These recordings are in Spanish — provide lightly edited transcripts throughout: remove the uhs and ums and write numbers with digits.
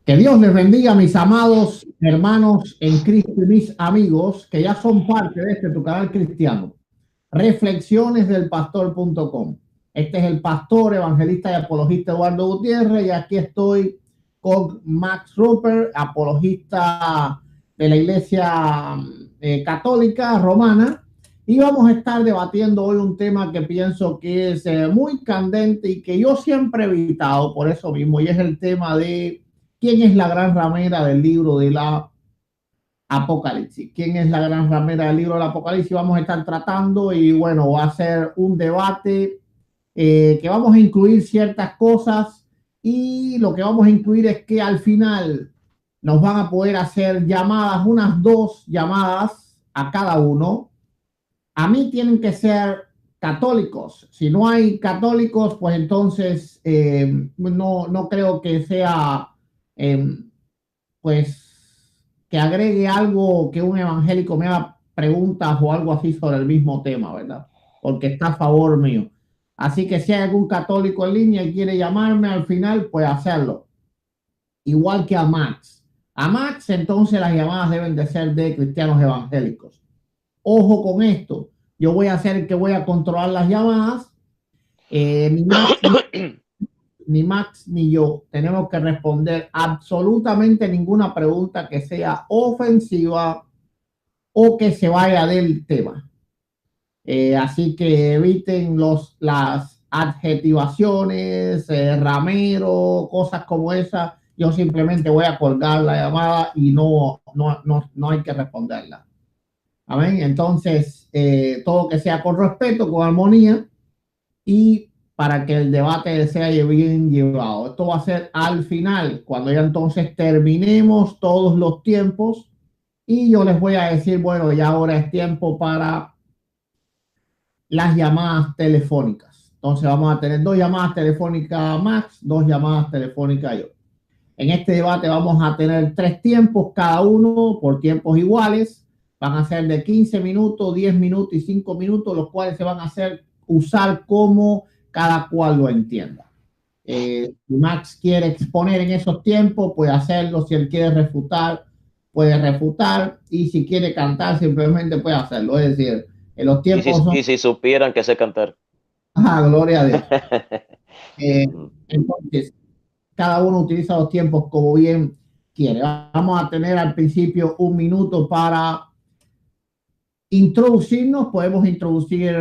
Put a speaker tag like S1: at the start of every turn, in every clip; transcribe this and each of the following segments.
S1: Que Dios les bendiga, mis amados hermanos en Cristo y mis amigos que ya son parte de este tu canal cristiano. Reflexiones del pastor.com. Este es el pastor, evangelista y apologista Eduardo Gutiérrez, y aquí estoy con Max Roper, apologista de la Iglesia Católica Romana, y vamos a estar debatiendo hoy un tema que pienso que es muy candente y que yo siempre he evitado por eso mismo, y es el tema de quién es la gran ramera del libro de la Apocalipsis. ¿Quién es la gran ramera del libro del Apocalipsis? Vamos a estar tratando y bueno, va a ser un debate que vamos a incluir ciertas cosas y lo que vamos a incluir es que al final nos van a poder hacer llamadas, unas 2 llamadas a cada uno. A mí tienen que ser católicos. Si no hay católicos, pues entonces no creo que sea eh, pues que agregue algo que un evangélico me haga preguntas o algo así sobre el mismo tema, ¿verdad? Porque está a favor mío. Así que si hay algún católico en línea y quiere llamarme al final, puede hacerlo. Igual que a Max. A Max, entonces las llamadas deben de ser de cristianos evangélicos. Ojo con esto. Yo voy a hacer el que voy a controlar las llamadas. Ni Max ni Max ni yo tenemos que responder absolutamente ninguna pregunta que sea ofensiva o que se vaya del tema. Así que eviten las adjetivaciones, ramero, cosas como esas. Yo simplemente voy a colgar la llamada y no hay que responderla. Amén. Entonces, todo que sea con respeto, con armonía y para que el debate sea bien llevado. Esto va a ser al final, cuando ya entonces terminemos todos los tiempos y yo les voy a decir, bueno, ya ahora es tiempo para las llamadas telefónicas. Entonces vamos a tener 2 llamadas telefónicas Max, 2 llamadas telefónicas yo. En este debate vamos a tener 3 tiempos, cada uno por tiempos iguales. Van a ser de 15 minutos, 10 minutos y 5 minutos, los cuales se van a hacer usar como cada cual lo entienda. Si Max quiere exponer en esos tiempos, puede hacerlo. Si él quiere refutar, puede refutar. Y si quiere cantar, simplemente puede hacerlo. Es decir, en los tiempos son...
S2: Y si supieran que sé cantar.
S1: Ah, gloria a Dios. Entonces, cada uno utiliza los tiempos como bien quiere. Vamos a tener al principio 1 minuto para introducirnos. Podemos introducir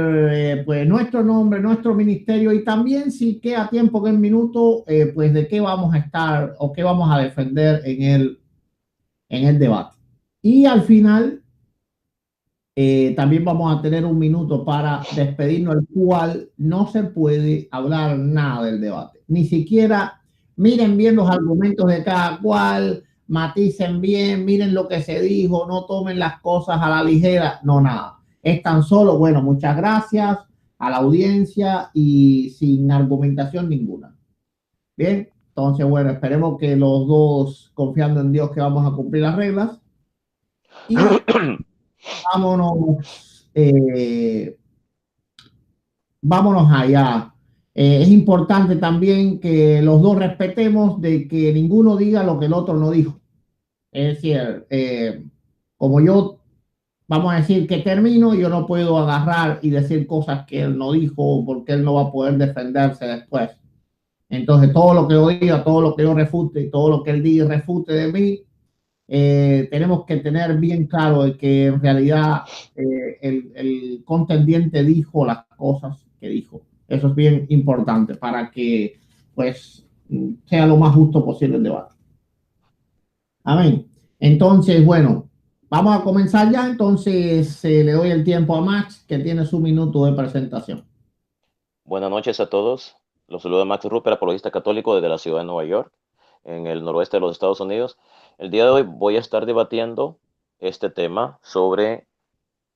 S1: pues nuestro nombre, nuestro ministerio y también si queda tiempo que en minuto, pues de qué vamos a estar o qué vamos a defender en el debate. Y al final también vamos a tener 1 minuto para despedirnos, el cual no se puede hablar nada del debate. Ni siquiera miren bien los argumentos de cada cual, maticen bien, miren lo que se dijo, no tomen las cosas a la ligera, no nada. Es tan solo, bueno, muchas gracias a la audiencia y sin argumentación ninguna. Bien, entonces, bueno, esperemos que los dos, confiando en Dios, que vamos a cumplir las reglas y vámonos, vámonos allá. Es importante también que los dos respetemos de que ninguno diga lo que el otro no dijo. Es decir, como yo, vamos a decir que termino, yo no puedo agarrar y decir cosas que él no dijo porque él no va a poder defenderse después. Entonces, todo lo que yo diga, todo lo que yo refute, todo lo que él diga y refute de mí, tenemos que tener bien claro de que en realidad el contendiente dijo las cosas que dijo. Eso es bien importante para que pues sea lo más justo posible el debate. Amén. Entonces, bueno, vamos a comenzar ya. Entonces, le doy el tiempo a Max, que tiene su minuto de presentación.
S2: Buenas noches a todos. Los saluda Max Ruper, apologista católico desde la ciudad de Nueva York, en el noroeste de los Estados Unidos. El día de hoy voy a estar debatiendo este tema sobre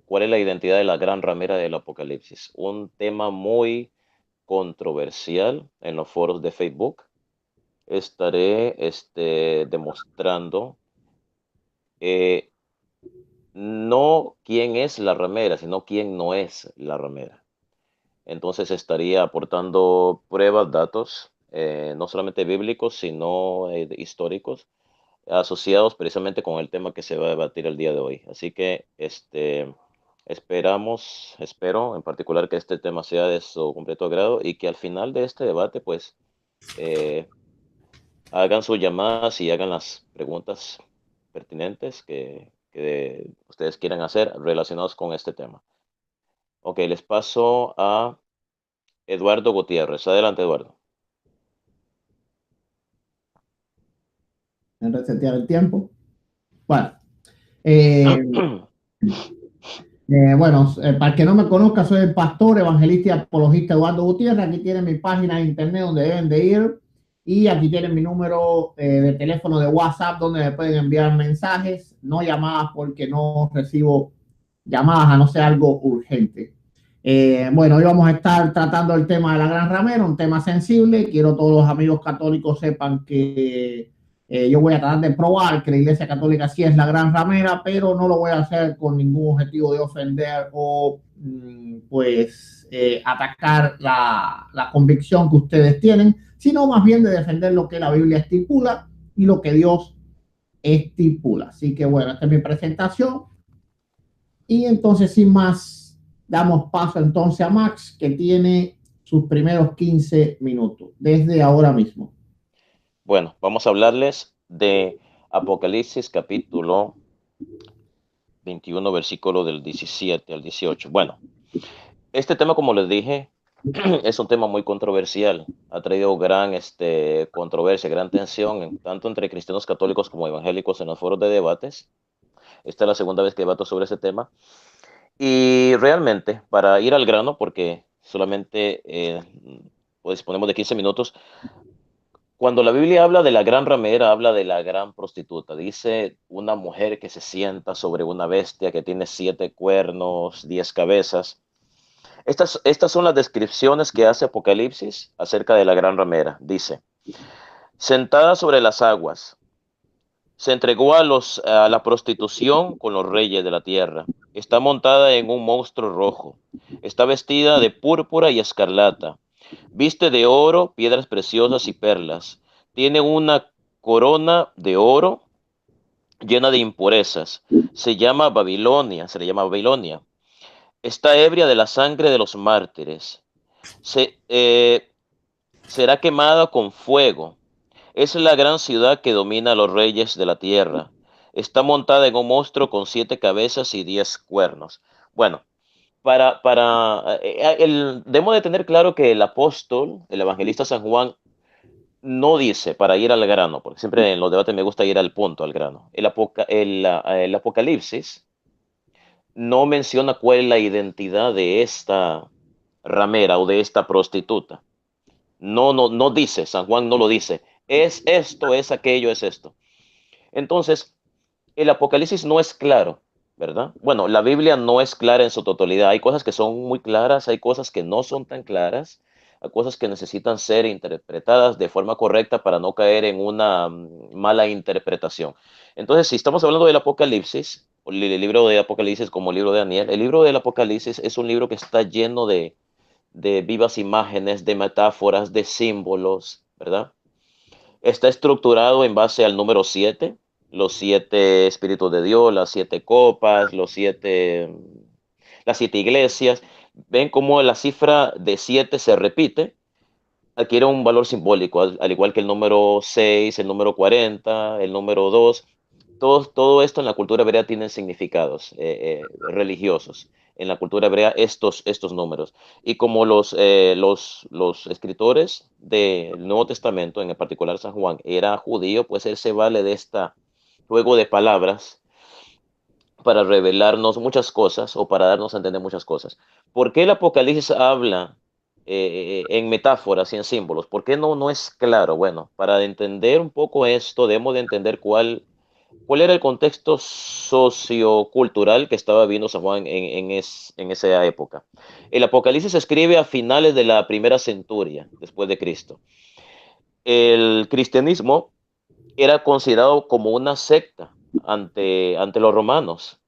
S2: cuál es la identidad de la gran ramera del Apocalipsis. Un tema muy controversial en los foros de Facebook. Estaré demostrando eh, no quién es la ramera, sino quién no es la ramera. Entonces estaría aportando pruebas, datos, no solamente bíblicos, sino históricos, asociados precisamente con el tema que se va a debatir el día de hoy. Así que espero en particular que este tema sea de su completo agrado y que al final de este debate, pues, eh, hagan sus llamadas y hagan las preguntas pertinentes que ustedes quieran hacer relacionados con este tema. Ok, les paso a Eduardo Gutiérrez. Adelante, Eduardo.
S1: En resetear el tiempo. Bueno, eh, para el que no me conozca, soy el pastor, evangelista y apologista Eduardo Gutiérrez. Aquí tienen mi página de internet donde deben de ir. Y aquí tienen mi número de teléfono de WhatsApp donde me pueden enviar mensajes, no llamadas porque no recibo llamadas a no ser algo urgente. Bueno, hoy vamos a estar tratando el tema de la Gran Ramera, un tema sensible. Quiero todos los amigos católicos sepan que yo voy a tratar de probar que la Iglesia Católica sí es la Gran Ramera, pero no lo voy a hacer con ningún objetivo de ofender o atacar la convicción que ustedes tienen, sino más bien de defender lo que la Biblia estipula y lo que Dios estipula. Así que bueno, esta es mi presentación. Y entonces, sin más, damos paso entonces a Max, que tiene sus primeros 15 minutos, desde ahora mismo.
S2: Bueno, vamos a hablarles de Apocalipsis capítulo 21, versículo del 17 al 18. Bueno, este tema, como les dije, es un tema muy controversial. Ha traído gran controversia, gran tensión, tanto entre cristianos católicos como evangélicos en los foros de debates. Esta es la segunda vez que debato sobre ese tema. Y realmente, para ir al grano, porque solamente pues disponemos de 15 minutos, cuando la Biblia habla de la gran ramera, habla de la gran prostituta. Dice una mujer que se sienta sobre una bestia que tiene 7 cuernos, 10 cabezas. Estas son las descripciones que hace Apocalipsis acerca de la gran ramera. Dice, sentada sobre las aguas, se entregó a la prostitución con los reyes de la tierra. Está montada en un monstruo rojo. Está vestida de púrpura y escarlata. Viste de oro, piedras preciosas y perlas. Tiene una corona de oro llena de impurezas. Se le llama Babilonia. Está ebria de la sangre de los mártires. Se, eh, Será quemada con fuego. Es la gran ciudad que domina a los reyes de la tierra. Está montada en un monstruo con 7 cabezas y 10 cuernos. Bueno, debemos de tener claro que el apóstol, el evangelista San Juan, no dice para ir al grano, porque siempre en los debates me gusta ir al punto, al grano. El Apocalipsis no menciona cuál es la identidad de esta ramera o de esta prostituta. No dice, San Juan no lo dice. Es esto, es aquello, es esto. Entonces, el Apocalipsis no es claro, ¿verdad? Bueno, la Biblia no es clara en su totalidad. Hay cosas que son muy claras, hay cosas que no son tan claras, hay cosas que necesitan ser interpretadas de forma correcta para no caer en una mala interpretación. Entonces, si estamos hablando del Apocalipsis, el libro de Apocalipsis como el libro de Daniel, el libro del Apocalipsis es un libro que está lleno de vivas imágenes, de metáforas, de símbolos, ¿verdad? Está estructurado en base al número 7, los 7 espíritus de Dios, las 7 copas, las 7 iglesias. Ven cómo la cifra de 7 se repite, adquiere un valor simbólico, al igual que el número 6, el número 40, el número 2. Todo esto en la cultura hebrea tiene significados religiosos. En la cultura hebrea estos números. Y como los escritores del Nuevo Testamento, en particular San Juan, era judío, pues él se vale de esta juego de palabras para revelarnos muchas cosas o para darnos a entender muchas cosas. ¿Por qué el Apocalipsis habla en metáforas y en símbolos? ¿Por qué no es claro? Bueno, para entender un poco esto, debemos de entender cuál era el contexto sociocultural que estaba viendo San Juan en esa época. El Apocalipsis se escribe a finales de la primera centuria después de Cristo. El cristianismo era considerado como una secta ante los romanos.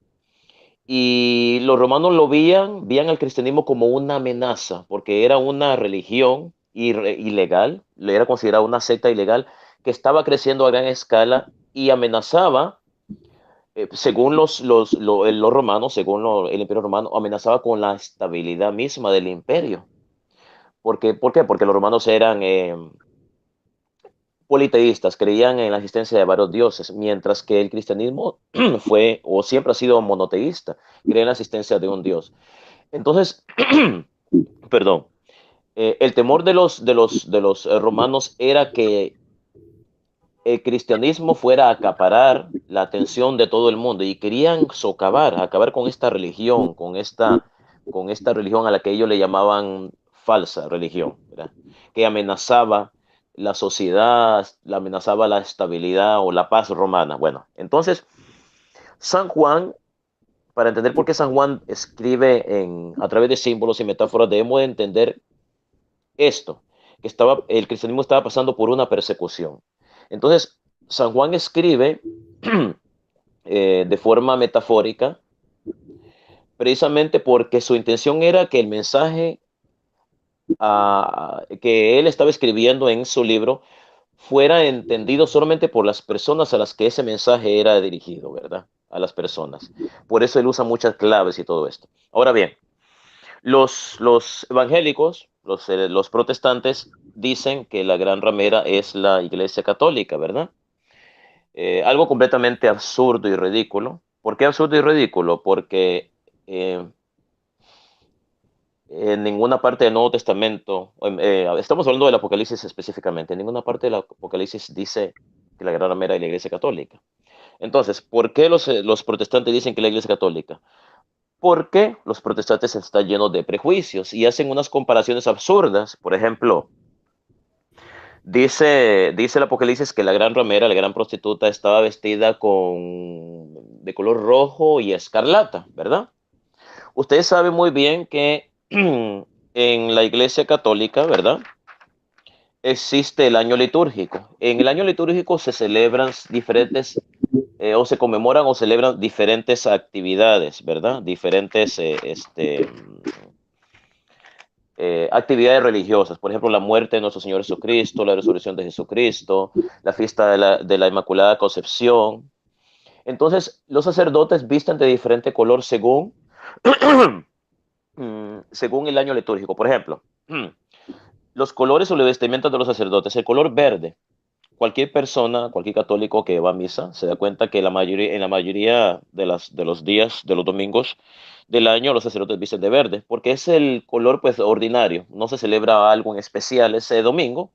S2: Y los romanos veían al cristianismo como una amenaza, porque era una religión ilegal, era considerada una secta ilegal que estaba creciendo a gran escala y amenazaba, según los romanos, según el Imperio Romano, amenazaba con la estabilidad misma del imperio. ¿Por qué? Porque los romanos eran politeístas, creían en la existencia de varios dioses, mientras que el cristianismo fue o siempre ha sido monoteísta, cree en la existencia de un dios. Entonces, perdón, el temor de los romanos era que el cristianismo fuera a acaparar la atención de todo el mundo y querían acabar con esta religión, con esta religión a la que ellos le llamaban falsa religión, ¿verdad? Que amenazaba la sociedad, amenazaba la estabilidad o la paz romana. Bueno, entonces San Juan, para entender por qué San Juan escribe a través de símbolos y metáforas, debemos de entender esto, que el cristianismo estaba pasando por una persecución. Entonces, San Juan escribe de forma metafórica, precisamente porque su intención era que el mensaje que él estaba escribiendo en su libro fuera entendido solamente por las personas a las que ese mensaje era dirigido, ¿verdad? A las personas. Por eso él usa muchas claves y todo esto. Ahora bien, los evangélicos, los protestantes, dicen que la gran ramera es la Iglesia Católica, ¿verdad? Algo completamente absurdo y ridículo. ¿Por qué absurdo y ridículo? Porque eh, en ninguna parte del Nuevo Testamento, estamos hablando del Apocalipsis específicamente, en ninguna parte del Apocalipsis dice que la gran ramera es la Iglesia Católica. Entonces, ¿por qué los protestantes dicen que la Iglesia Católica? Porque los protestantes están llenos de prejuicios y hacen unas comparaciones absurdas. Por ejemplo, dice el Apocalipsis que la gran ramera, la gran prostituta, estaba vestida de color rojo y escarlata, ¿verdad? Ustedes saben muy bien que en la Iglesia Católica, ¿verdad? Existe el año litúrgico. En el año litúrgico se celebran diferentes, o se conmemoran o celebran diferentes actividades, ¿verdad? Diferentes actividades religiosas, por ejemplo, la muerte de nuestro Señor Jesucristo, la resurrección de Jesucristo, la fiesta de la Inmaculada Concepción. Entonces, los sacerdotes visten de diferente color según el año litúrgico. Por ejemplo, los colores o la vestimenta de los sacerdotes, el color verde. Cualquier persona, cualquier católico que va a misa, se da cuenta que en la mayoría de los días, de los domingos del año, los sacerdotes visten de verde, porque es el color pues ordinario, no se celebra algo en especial ese domingo.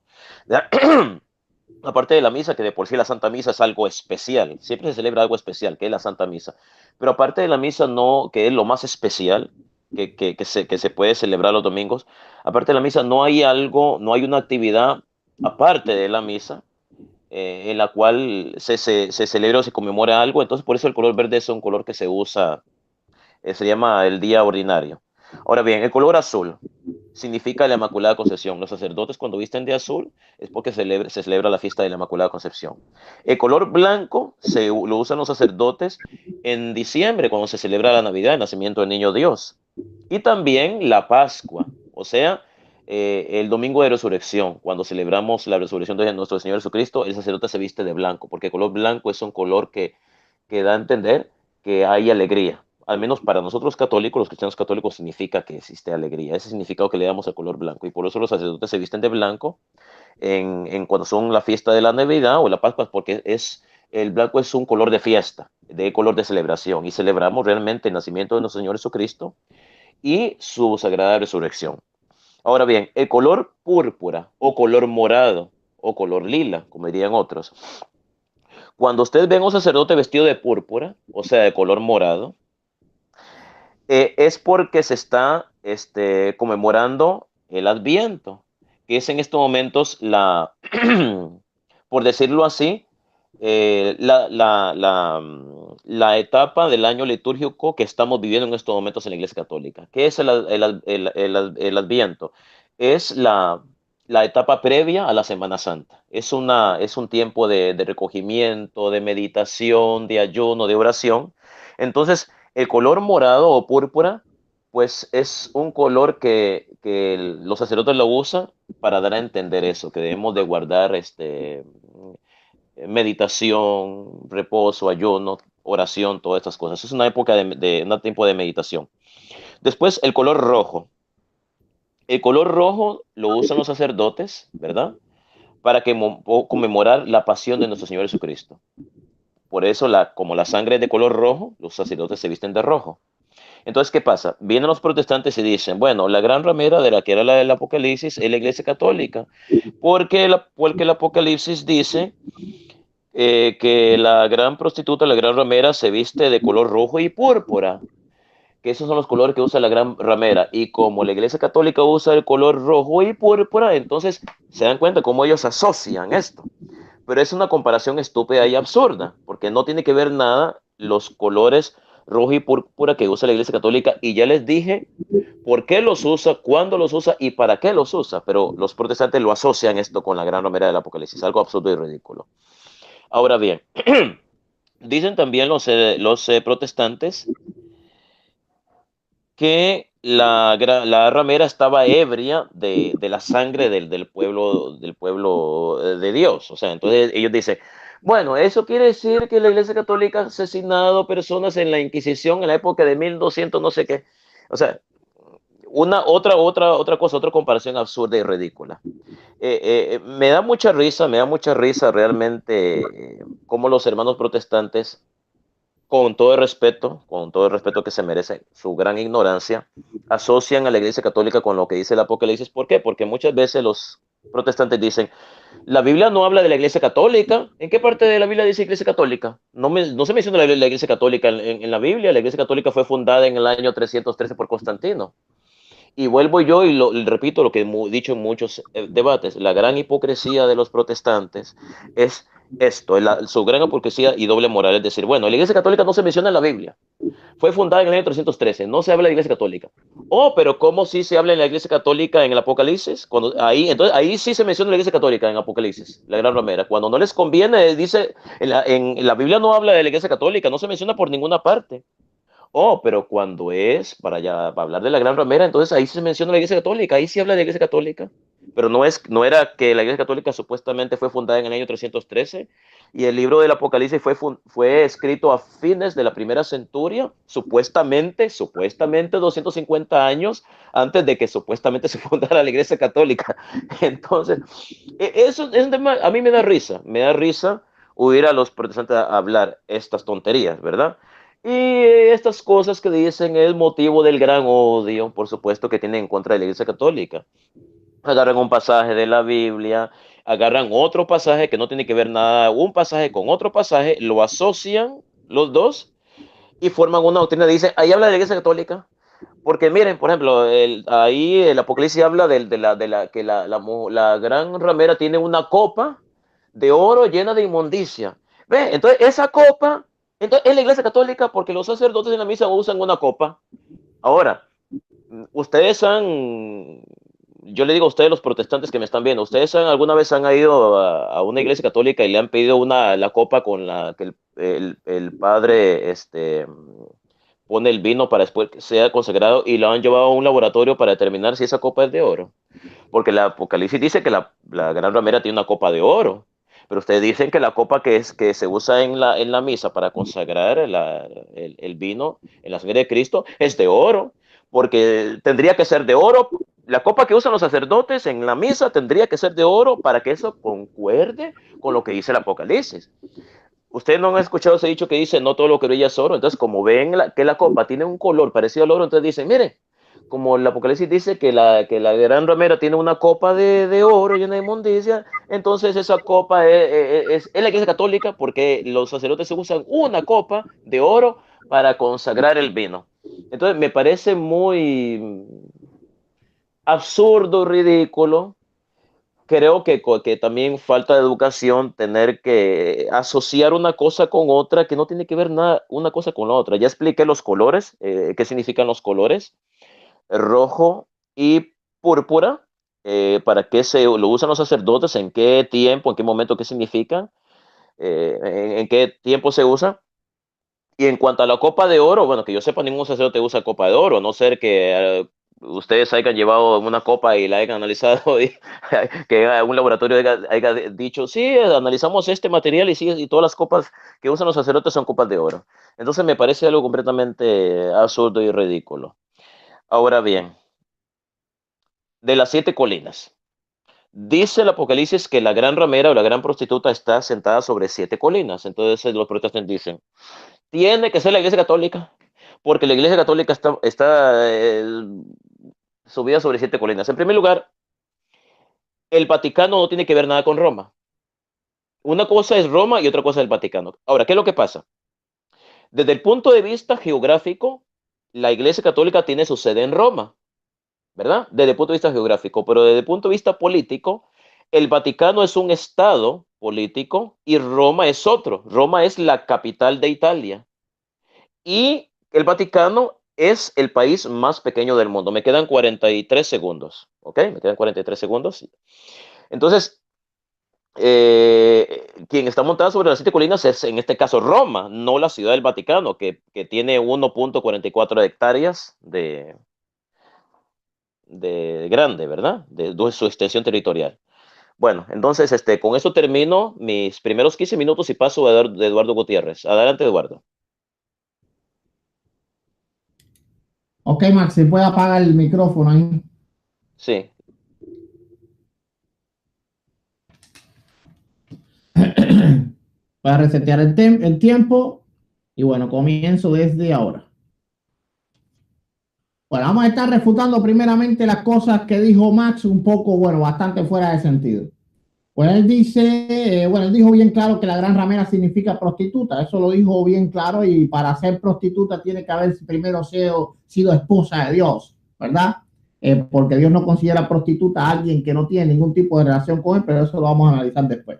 S2: Aparte de la misa, que de por sí la Santa Misa es algo especial, siempre se celebra algo especial, que es la Santa Misa, pero aparte de la misa, no, que es lo más especial que se puede celebrar los domingos, aparte de la misa, no hay una actividad aparte de la misa en la cual se celebra o se conmemora algo. Entonces por eso el color verde es un color que se usa, se llama el día ordinario. Ahora bien, el color azul significa la Inmaculada Concepción. Los sacerdotes cuando visten de azul es porque se celebra la fiesta de la Inmaculada Concepción. El color blanco lo usan los sacerdotes en diciembre, cuando se celebra la Navidad, el nacimiento del Niño Dios. Y también la Pascua, o sea, el domingo de resurrección, cuando celebramos la resurrección de nuestro Señor Jesucristo, el sacerdote se viste de blanco, porque el color blanco es un color que da a entender que hay alegría. Al menos para nosotros católicos, los cristianos católicos, significa que existe alegría. Ese significado que le damos al color blanco. Y por eso los sacerdotes se visten de blanco cuando son la fiesta de la Navidad o la Pascua, porque el blanco es un color de fiesta, de color de celebración. Y celebramos realmente el nacimiento de nuestro Señor Jesucristo y su sagrada resurrección. Ahora bien, el color púrpura o color morado o color lila, como dirían otros, cuando ustedes ven a un sacerdote vestido de púrpura, o sea, de color morado, es porque se está conmemorando el Adviento, que es en estos momentos por decirlo así, la etapa del año litúrgico que estamos viviendo en estos momentos en la Iglesia Católica. ¿Qué es el Adviento? Es la etapa previa a la Semana Santa. Es un tiempo de recogimiento, de meditación, de ayuno, de oración. Entonces, el color morado o púrpura Pues es un color que los sacerdotes lo usan para dar a entender eso, que debemos de guardar meditación, reposo, ayuno, oración, todas estas cosas. Es una época un tiempo de meditación. Después, el color rojo. El color rojo lo usan los sacerdotes, ¿verdad? Para que conmemorar la pasión de nuestro Señor Jesucristo. Por eso, como la sangre es de color rojo, los sacerdotes se visten de rojo. Entonces, ¿qué pasa? Vienen los protestantes y dicen, bueno, la gran ramera de la que era la del Apocalipsis es la Iglesia Católica, porque el Apocalipsis dice que la gran prostituta, la gran ramera, se viste de color rojo y púrpura, que esos son los colores que usa la gran ramera. Y como la Iglesia Católica usa el color rojo y púrpura, entonces se dan cuenta cómo ellos asocian esto. Pero es una comparación estúpida y absurda, porque no tiene que ver nada los colores rojo y púrpura que usa la Iglesia Católica. Y ya les dije por qué los usa, cuándo los usa y para qué los usa. Pero los protestantes lo asocian esto con la gran ramera del Apocalipsis, algo absurdo y ridículo. Ahora bien, dicen también los protestantes que la ramera estaba ebria de la sangre del pueblo de Dios. O sea, entonces ellos dicen, bueno, eso quiere decir que la Iglesia Católica ha asesinado personas en la Inquisición en la época de 1200, no sé qué. O sea, otra cosa, otra comparación absurda y ridícula. Me da mucha risa realmente cómo los hermanos protestantes, con todo el respeto que se merece, su gran ignorancia, asocian a la Iglesia Católica con lo que dice el Apocalipsis. ¿Por qué? Porque muchas veces los protestantes dicen, la Biblia no habla de la Iglesia Católica. ¿En qué parte de la Biblia dice Iglesia Católica? No se menciona la Iglesia Católica en la Biblia. La Iglesia Católica fue fundada en el año 313 por Constantino. Y vuelvo yo y repito lo que he dicho en muchos debates. La gran hipocresía de los protestantes es esto, su gran hipocresía y doble moral. Es decir, bueno, la Iglesia Católica no se menciona en la Biblia. Fue fundada en el año 313, no se habla de la Iglesia Católica. Oh, pero ¿cómo sí se habla en la Iglesia Católica en el Apocalipsis? Entonces, ahí sí se menciona la Iglesia Católica en Apocalipsis, la Gran Ramera. Cuando no les conviene, dice, en la Biblia no habla de la Iglesia Católica, no se menciona por ninguna parte. Oh, pero cuando es para hablar de la Gran Ramera, entonces ahí se menciona la Iglesia Católica, ahí sí habla de la Iglesia Católica, pero no era que la Iglesia Católica supuestamente fue fundada en el año 313 y el libro del Apocalipsis fue escrito a fines de la primera centuria, supuestamente 250 años antes de que supuestamente se fundara la Iglesia Católica. Entonces, eso es un tema, a mí me da risa oír a los protestantes hablar estas tonterías, ¿verdad? Y estas cosas que dicen es motivo del gran odio, por supuesto, que tienen en contra de la Iglesia Católica. Agarran un pasaje de la Biblia, agarran otro pasaje que no tiene que ver nada, un pasaje con otro pasaje, lo asocian los dos y forman una doctrina. Dice, ahí habla de la Iglesia Católica. Porque miren, por ejemplo, ahí el Apocalipsis habla que la gran ramera tiene una copa de oro llena de inmundicia. Ve, entonces esa copa, entonces es la Iglesia Católica porque los sacerdotes en la misa usan una copa. Ahora, ustedes yo le digo a ustedes los protestantes que me están viendo, ustedes alguna vez han ido a una iglesia católica y le han pedido la copa con la que el padre pone el vino para después que sea consagrado y lo han llevado a un laboratorio para determinar si esa copa es de oro? Porque el Apocalipsis dice que la gran ramera tiene una copa de oro, pero ustedes dicen que la copa que se usa en la misa para consagrar el vino en la sangre de Cristo es de oro, porque tendría que ser de oro. La copa que usan los sacerdotes en la misa tendría que ser de oro para que eso concuerde con lo que dice el Apocalipsis. Ustedes no han escuchado ese dicho que dice no todo lo que brilla es oro. Entonces, como ven que la copa tiene un color parecido al oro, entonces dicen, mire, como el Apocalipsis dice que la gran ramera tiene una copa de oro llena de inmundicia, entonces esa copa es la Iglesia Católica porque los sacerdotes usan una copa de oro para consagrar el vino. Entonces me parece muy absurdo, ridículo. Creo que también falta de educación tener que asociar una cosa con otra que no tiene que ver nada una cosa con la otra. Ya expliqué los colores, qué significan los colores rojo y púrpura, para qué lo usan los sacerdotes, en qué tiempo, en qué momento, qué significan, en qué tiempo se usa. Y en cuanto a la copa de oro, bueno, que yo sepa, ningún sacerdote usa copa de oro, a no ser que ustedes hayan llevado una copa y la hayan analizado y que un laboratorio haya dicho, sí, analizamos este material y, sí, y todas las copas que usan los sacerdotes son copas de oro. Entonces me parece algo completamente absurdo y ridículo. Ahora bien, de las 7 colinas. Dice el Apocalipsis que la gran ramera o la gran prostituta está sentada sobre 7 colinas. Entonces los protestantes dicen, tiene que ser la Iglesia Católica, porque la Iglesia Católica está subida sobre 7 colinas. En primer lugar, el Vaticano no tiene que ver nada con Roma. Una cosa es Roma y otra cosa es el Vaticano. Ahora, ¿qué es lo que pasa? Desde el punto de vista geográfico, la Iglesia Católica tiene su sede en Roma, ¿verdad? Desde el punto de vista geográfico, pero desde el punto de vista político, el Vaticano es un estado político y Roma es otro. Roma es la capital de Italia. Y el Vaticano es el país más pequeño del mundo. Me quedan 43 segundos, ¿ok? Me quedan 43 segundos. Entonces, quien está montada sobre las 7 colinas es, en este caso, Roma, no la ciudad del Vaticano, que tiene 1.44 hectáreas de grande, ¿verdad? De su extensión territorial. Bueno, entonces, con eso termino mis primeros 15 minutos y paso a Eduardo Gutiérrez. Adelante, Eduardo.
S1: Ok, Max, si puede apagar el micrófono ahí.
S2: Sí.
S1: Voy a resetear el tiempo y bueno, comienzo desde ahora. Bueno, vamos a estar refutando primeramente las cosas que dijo Max, un poco, bueno, bastante fuera de sentido. Pues él dice, bueno, él dijo bien claro que la gran ramera significa prostituta, eso lo dijo bien claro, y para ser prostituta tiene que haber primero sido esposa de Dios, ¿verdad? Porque Dios no considera prostituta a alguien que no tiene ningún tipo de relación con él, pero eso lo vamos a analizar después.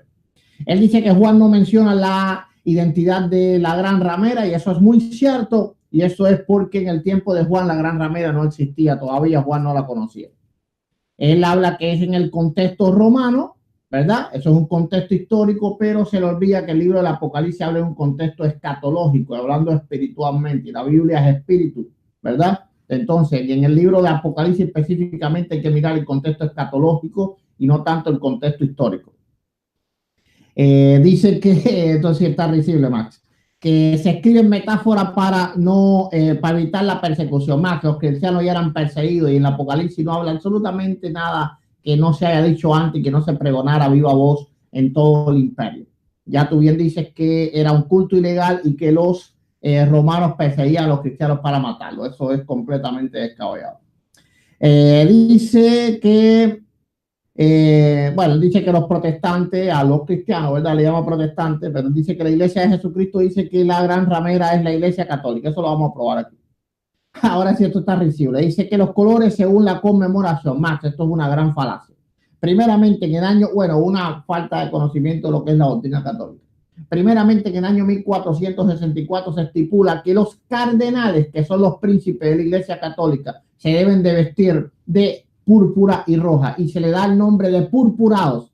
S1: Él dice que Juan no menciona la identidad de la gran ramera y eso es muy cierto, y eso es porque en el tiempo de Juan la gran ramera no existía todavía, Juan no la conocía. Él habla que es en el contexto romano, ¿verdad? Eso es un contexto histórico, pero se le olvida que el libro del Apocalipsis habla de un contexto escatológico, hablando espiritualmente, y la Biblia es espíritu, ¿verdad? Entonces, en el libro de Apocalipsis específicamente hay que mirar el contexto escatológico y no tanto el contexto histórico. Dice que, entonces está risible, Max, que se escriben metáforas para para evitar la persecución. Más que los cristianos ya eran perseguidos y en el Apocalipsis no habla absolutamente nada que no se haya dicho antes y que no se pregonara a viva voz en todo el imperio. Ya tú bien dices que era un culto ilegal y que los romanos perseguían a los cristianos para matarlos. Eso es completamente descabellado. Dice que bueno, dice que los protestantes, a los cristianos, ¿verdad? Le llama protestantes, pero dice que la iglesia de Jesucristo dice que la gran ramera es la iglesia católica. Eso lo vamos a probar aquí. Ahora sí, esto está risible. Dice que los colores según la conmemoración. Max, esto es una gran falacia. Primeramente, en el año, bueno, una falta de conocimiento de lo que es la doctrina católica. Primeramente, en el año 1464 se estipula que los cardenales, que son los príncipes de la iglesia católica, se deben de vestir de púrpura y roja y se le da el nombre de purpurados.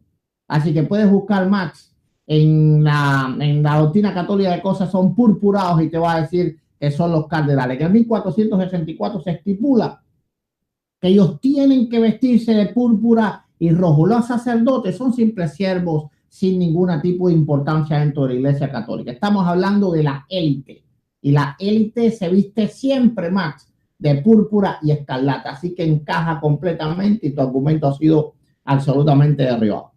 S1: Así que puedes buscar, Max, en la doctrina católica de cosas son purpurados y te va a decir que son los cardenales. En 1464 se estipula que ellos tienen que vestirse de púrpura y rojo. Los sacerdotes son simples siervos sin ningún tipo de importancia dentro de la iglesia católica. Estamos hablando de la élite y la élite se viste siempre, Max, de púrpura y escarlata, así que encaja completamente y tu argumento ha sido absolutamente derribado.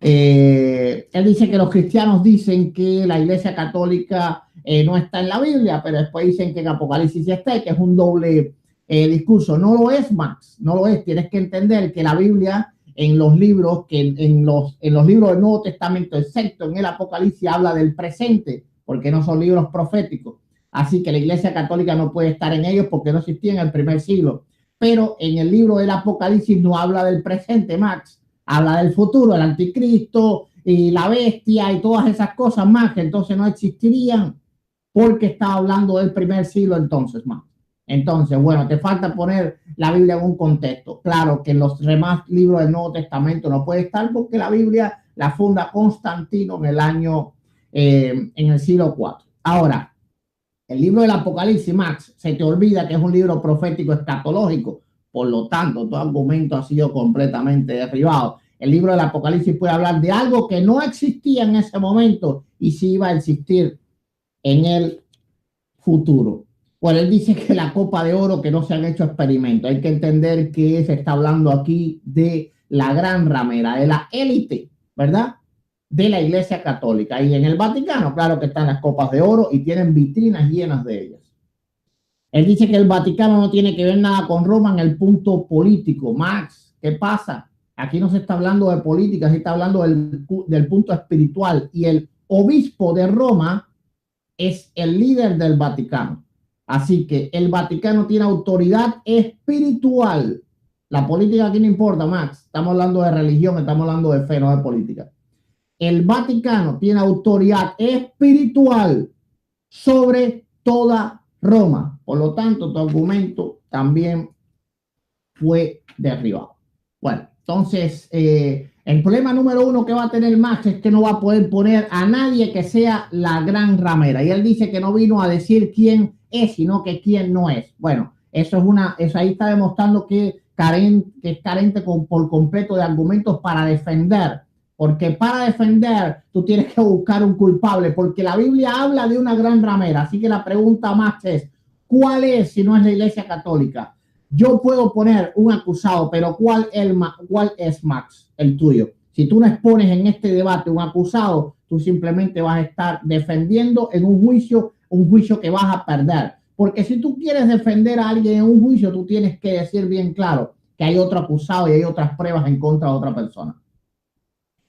S1: Él dice que los cristianos dicen que la iglesia católica no está en la Biblia, pero después dicen que en Apocalipsis está y que es un doble discurso. No lo es, Max, no lo es. Tienes que entender que la Biblia en los libros, en los libros del Nuevo Testamento, excepto en el Apocalipsis, habla del presente, porque no son libros proféticos. Así que la iglesia católica no puede estar en ellos porque no existía en el primer siglo. Pero en el libro del Apocalipsis no habla del presente, Max. Habla del futuro, el anticristo y la bestia y todas esas cosas más que entonces no existirían porque estaba hablando del primer siglo entonces, más. Entonces, bueno, te falta poner la Biblia en un contexto. Claro que en los demás libros del Nuevo Testamento no puede estar porque la Biblia la funda Constantino en el siglo IV. Ahora, El libro del Apocalipsis, Max, se te olvida que es un libro profético escatológico. Por lo tanto, tu argumento ha sido completamente derribado. El libro del Apocalipsis puede hablar de algo que no existía en ese momento y sí iba a existir en el futuro. Bueno, él dice que la copa de oro, que no se han hecho experimentos. Hay que entender que se está hablando aquí de la gran ramera, de la élite, ¿verdad? De la Iglesia Católica. Y en el Vaticano, claro que están las copas de oro y tienen vitrinas llenas de ellas. Él dice que el Vaticano no tiene que ver nada con Roma en el punto político. Max, ¿qué pasa? Aquí no se está hablando de política, se está hablando del punto espiritual. Y el obispo de Roma es el líder del Vaticano. Así que el Vaticano tiene autoridad espiritual. La política aquí no importa, Max. Estamos hablando de religión, estamos hablando de fe, no de política. El Vaticano tiene autoridad espiritual sobre toda Roma. Por lo tanto, tu argumento también fue derribado. Bueno, entonces, el problema número uno que va a tener Max es que no va a poder poner a nadie que sea la gran ramera. Y él dice que no vino a decir quién es, sino que quién no es. Bueno, eso ahí está demostrando que es carente por completo de argumentos para defender. Porque para defender tú tienes que buscar un culpable, porque la Biblia habla de una gran ramera. Así que la pregunta, Max, es ¿cuál es si no es la Iglesia Católica? Yo puedo poner un acusado, pero ¿cuál es, Max, el tuyo? Si tú no expones en este debate un acusado, tú simplemente vas a estar defendiendo en un juicio que vas a perder. Porque si tú quieres defender a alguien en un juicio, tú tienes que decir bien claro que hay otro acusado y hay otras pruebas en contra de otra persona.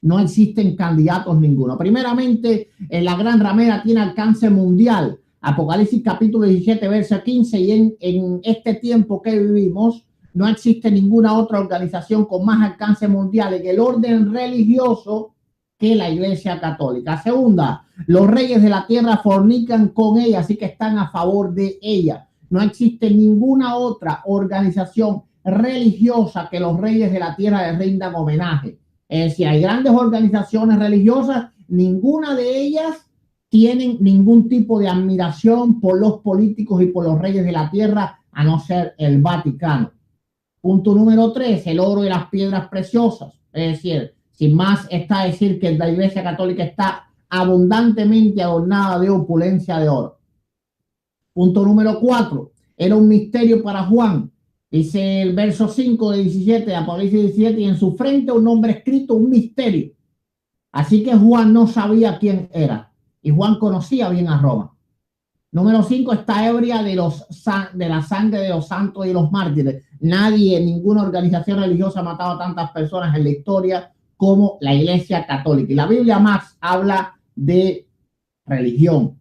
S1: No existen candidatos ninguno. Primeramente, la gran ramera tiene alcance mundial. Apocalipsis capítulo 17, verso 15, y en este tiempo que vivimos, no existe ninguna otra organización con más alcance mundial en el orden religioso que la Iglesia Católica. Segunda, los reyes de la tierra fornican con ella, así que están a favor de ella. No existe ninguna otra organización religiosa que los reyes de la tierra le rindan homenaje. Si hay grandes organizaciones religiosas, ninguna de ellas tienen ningún tipo de admiración por los políticos y por los reyes de la tierra, a no ser el Vaticano. Punto número 3, el oro y las piedras preciosas. Es decir, sin más está a decir que la Iglesia Católica está abundantemente adornada de opulencia de oro. Punto número 4, era un misterio para Juan. Dice el verso 5 de 17 de Apocalipsis 17, y en su frente un nombre escrito, un misterio. Así que Juan no sabía quién era. Y Juan conocía bien a Roma. Número 5, está ebria de la sangre de los santos y los mártires. Nadie, ninguna organización religiosa ha matado a tantas personas en la historia como la Iglesia Católica. Y la Biblia más habla de religión,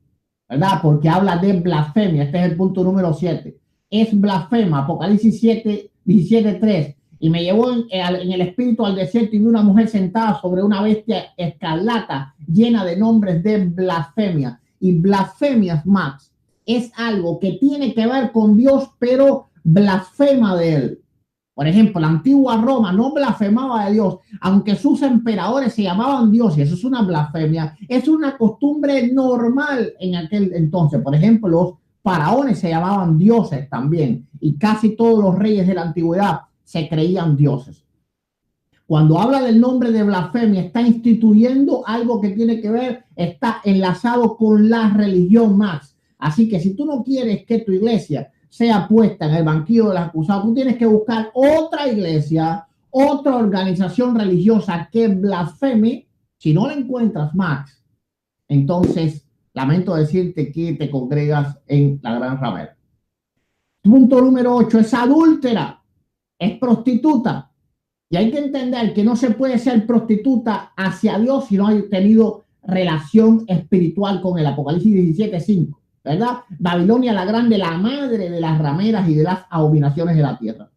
S1: ¿verdad? Porque habla de blasfemia. Este es el punto número 7. Es blasfema. Apocalipsis 17:3. Y me llevó en el espíritu al desierto y vi una mujer sentada sobre una bestia escarlata llena de nombres de blasfemia. Y blasfemias, Max, es algo que tiene que ver con Dios, pero blasfema de él. Por ejemplo, la antigua Roma no blasfemaba de Dios, aunque sus emperadores se llamaban Dios, y eso es una blasfemia. Es una costumbre normal en aquel entonces. Por ejemplo, los faraones se llamaban dioses también, y casi todos los reyes de la antigüedad se creían dioses. Cuando habla del nombre de blasfemia, está instituyendo algo que tiene que ver, está enlazado con la religión, Max. Así que si tú no quieres que tu iglesia sea puesta en el banquillo de los acusados, tú tienes que buscar otra iglesia, otra organización religiosa que blasfeme. Si no la encuentras, Max, entonces lamento decirte que te congregas en la gran ramera. Punto número 8, es adúltera. Es prostituta. Y hay que entender que no se puede ser prostituta hacia Dios si no hay tenido relación espiritual con el Apocalipsis 17:5, ¿verdad? Babilonia la grande, la madre de las rameras y de las abominaciones de la tierra.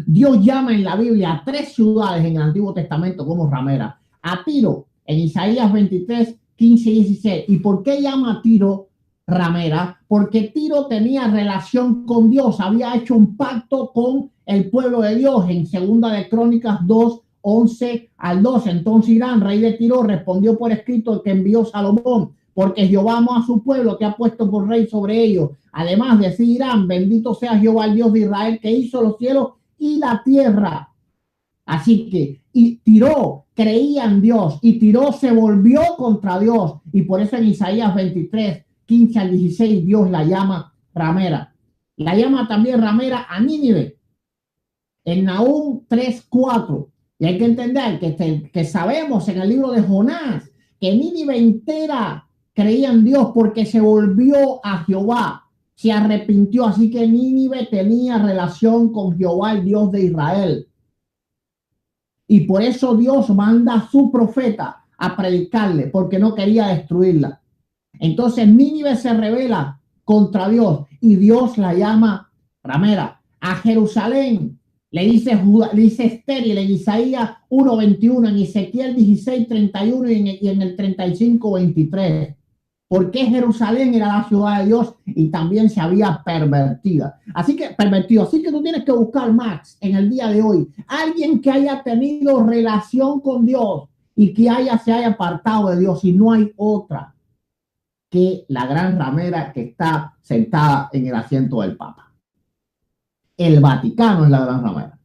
S1: Dios llama en la Biblia a 3 ciudades en el Antiguo Testamento como rameras. A Tiro, en Isaías 23, 15 y 16. ¿Y por qué llama a Tiro ramera? Porque Tiro tenía relación con Dios, había hecho un pacto con el pueblo de Dios. En Segunda de Crónicas 2, 11 al 12. Entonces Irán, rey de Tiro, respondió por escrito que envió Salomón porque Jehová amó a su pueblo que ha puesto por rey sobre ellos. Además decirán, bendito sea Jehová, el Dios de Israel, que hizo los cielos y la tierra. Así que, y Tiró creía en Dios, y Tiró se volvió contra Dios, y por eso en Isaías 23, 15 al 16, Dios la llama ramera. La llama también ramera a Nínive, en Nahum 3, 4. Y hay que entender que sabemos en el libro de Jonás que Nínive entera creía en Dios porque se volvió a Jehová, se arrepintió. Así que Nínive tenía relación con Jehová, el Dios de Israel. Y por eso Dios manda a su profeta a predicarle, porque no quería destruirla. Entonces Nínive se rebela contra Dios y Dios la llama ramera. A Jerusalén le dice estéril en Isaías 1:21, en Ezequiel 16:31 y en el 35:23. Porque Jerusalén era la ciudad de Dios y también se había pervertido. Así que tú tienes que buscar, Max, en el día de hoy, alguien que haya tenido relación con Dios y que se haya apartado de Dios, y no hay otra que la gran ramera que está sentada en el asiento del Papa. El Vaticano es la gran ramera.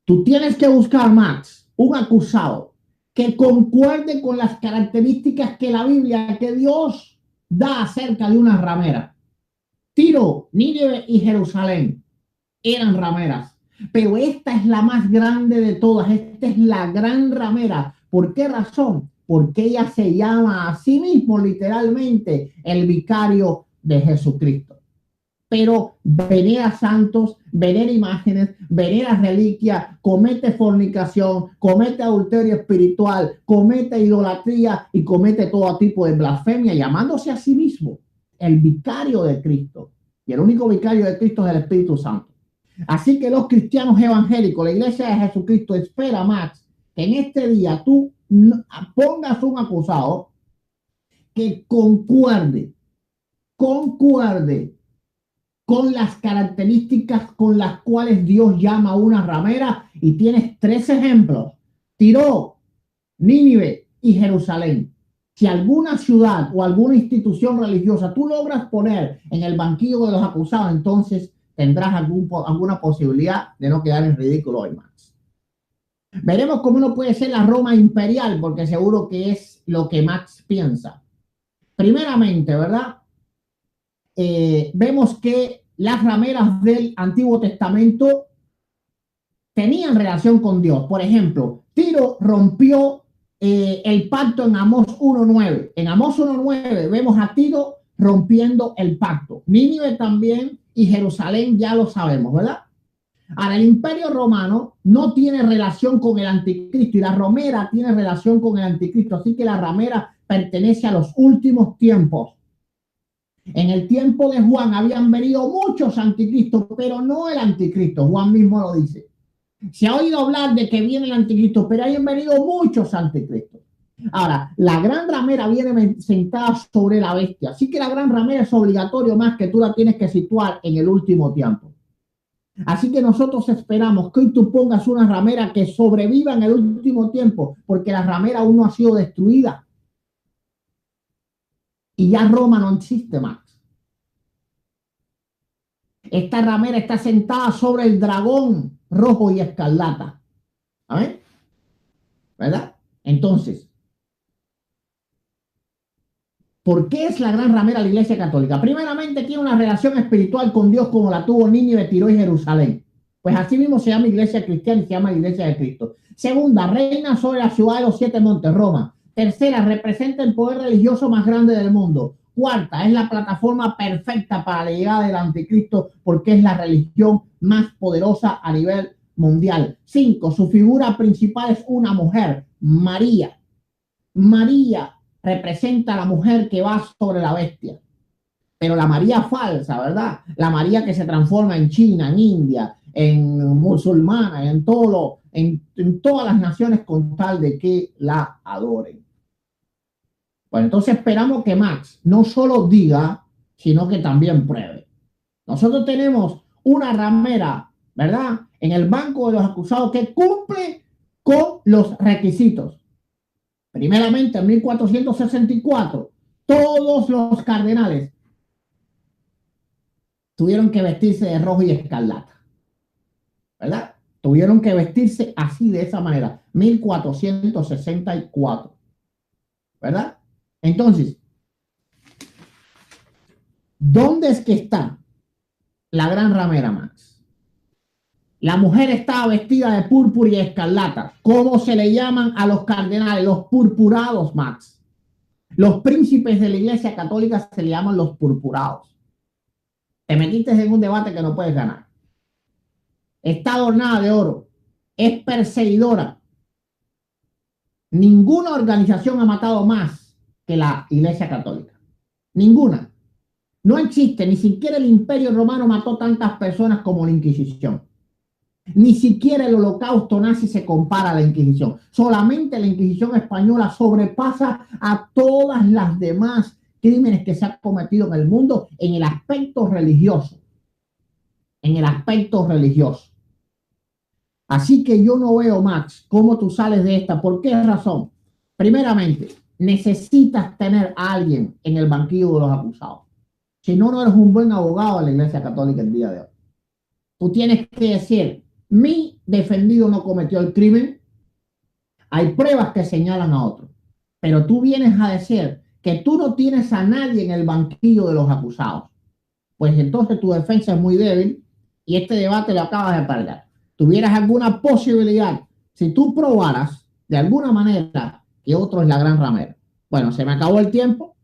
S1: Tú tienes que buscar, Max, un acusado que concuerde con las características que la Biblia, que Dios da acerca de una ramera. Tiro, Nínive y Jerusalén eran rameras, pero esta es la más grande de todas. Esta es la gran ramera. ¿Por qué razón? Porque ella se llama a sí mismo literalmente el vicario de Jesucristo. Pero venera santos, venera imágenes, venera reliquias, comete fornicación, comete adulterio espiritual, comete idolatría y comete todo tipo de blasfemia, llamándose a sí mismo el vicario de Cristo. Y el único vicario de Cristo es el Espíritu Santo. Así que los cristianos evangélicos, la iglesia de Jesucristo, espera, Max, que en este día tú pongas un acusado que concuerde con las características con las cuales Dios llama a una ramera, y tienes 3 ejemplos: Tiro, Nínive y Jerusalén. Si alguna ciudad o alguna institución religiosa tú logras poner en el banquillo de los acusados, entonces tendrás alguna posibilidad de no quedar en ridículo hoy, Max. Veremos cómo no puede ser la Roma imperial, porque seguro que es lo que Max piensa. Primeramente, ¿verdad? Vemos que las rameras del Antiguo Testamento tenían relación con Dios. Por ejemplo, Tiro rompió el pacto en Amós 1:9. En Amós 1:9 vemos a Tiro rompiendo el pacto. Nínive también, y Jerusalén ya lo sabemos, ¿verdad? Ahora, el Imperio Romano no tiene relación con el Anticristo, y la ramera tiene relación con el Anticristo. Así que la ramera pertenece a los últimos tiempos. En el tiempo de Juan habían venido muchos anticristos, pero no el anticristo. Juan mismo lo dice. Se ha oído hablar de que viene el anticristo, pero hayan venido muchos anticristos. Ahora, la gran ramera viene sentada sobre la bestia. Así que la gran ramera es obligatorio, más que tú la tienes que situar en el último tiempo. Así que nosotros esperamos que hoy tú pongas una ramera que sobreviva en el último tiempo, porque la ramera aún no ha sido destruida. Y ya Roma no existe más. Esta ramera está sentada sobre el dragón rojo y escarlata. ¿Amén? ¿Verdad? Entonces, ¿por qué es la gran ramera la Iglesia Católica? Primeramente, tiene una relación espiritual con Dios como la tuvo Nínive, Tiro y Jerusalén. Pues así mismo se llama Iglesia Cristiana y se llama Iglesia de Cristo. Segunda, reina sobre la ciudad de los 7 montes, Roma. Tercera, representa el poder religioso más grande del mundo. Cuarta, es la plataforma perfecta para la llegada del anticristo, porque es la religión más poderosa a nivel mundial. 5, su figura principal es una mujer, María. María representa a la mujer que va sobre la bestia. Pero la María falsa, ¿verdad? La María que se transforma en China, en India, en musulmana, en todas las naciones, con tal de que la adoren. Bueno, entonces esperamos que Max no solo diga, sino que también pruebe. Nosotros tenemos una ramera, ¿verdad?, en el banco de los acusados que cumple con los requisitos. Primeramente, en 1464 todos los cardenales tuvieron que vestirse de rojo y escarlata, ¿verdad? Tuvieron que vestirse así, de esa manera, 1464, ¿verdad? Entonces, ¿dónde es que está la gran ramera, Max? La mujer estaba vestida de púrpura y escarlata. ¿Cómo se le llaman a los cardenales? Los purpurados, Max. Los príncipes de la Iglesia Católica se le llaman los purpurados. Te metiste en un debate que no puedes ganar. Está adornada de oro. Es perseguidora. Ninguna organización ha matado más que la Iglesia Católica. Ninguna. No existe, ni siquiera el Imperio Romano mató tantas personas como la Inquisición. Ni siquiera el Holocausto nazi se compara a la Inquisición. Solamente la Inquisición española sobrepasa a todas las demás crímenes que se han cometido en el mundo en el aspecto religioso. En el aspecto religioso. Así que yo no veo, Max, cómo tú sales de esta. ¿Por qué razón? Primeramente, necesitas tener a alguien en el banquillo de los acusados. Si no, no eres un buen abogado de la Iglesia Católica el día de hoy. Tú tienes que decir, mi defendido no cometió el crimen. Hay pruebas que señalan a otro. Pero tú vienes a decir que tú no tienes a nadie en el banquillo de los acusados. Pues entonces tu defensa es muy débil y este debate lo acabas de perder. ¿Tuvieras alguna posibilidad si tú probaras de alguna manera que otro es la gran ramera? Bueno, se me acabó el tiempo.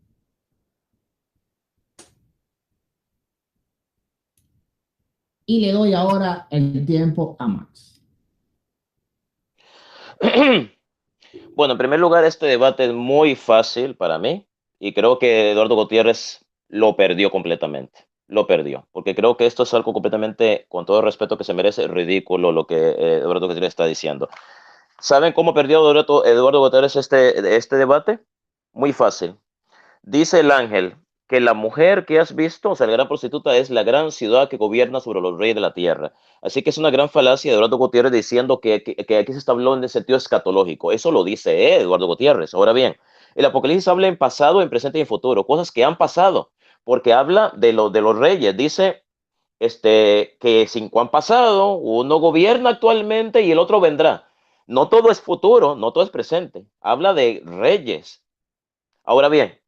S1: Y le doy ahora el tiempo a Max.
S2: Bueno, en primer lugar, este debate es muy fácil para mí y creo que Eduardo Gutiérrez lo perdió completamente. Lo perdió, porque creo que esto es algo completamente, con todo el respeto que se merece, ridículo lo que Eduardo Gutiérrez está diciendo. ¿Saben cómo perdió Eduardo Gutiérrez este debate? Muy fácil. Dice el ángel que la mujer que has visto, o sea, la gran prostituta, es la gran ciudad que gobierna sobre los reyes de la tierra. Así que es una gran falacia de Eduardo Gutiérrez diciendo que aquí se está hablando en el sentido escatológico. Eso lo dice Eduardo Gutiérrez. Ahora bien, el Apocalipsis habla en pasado, en presente y en futuro, cosas que han pasado, porque habla de los reyes. Dice que 5 han pasado, uno gobierna actualmente y el otro vendrá. No todo es futuro, no todo es presente. Habla de reyes. Ahora bien,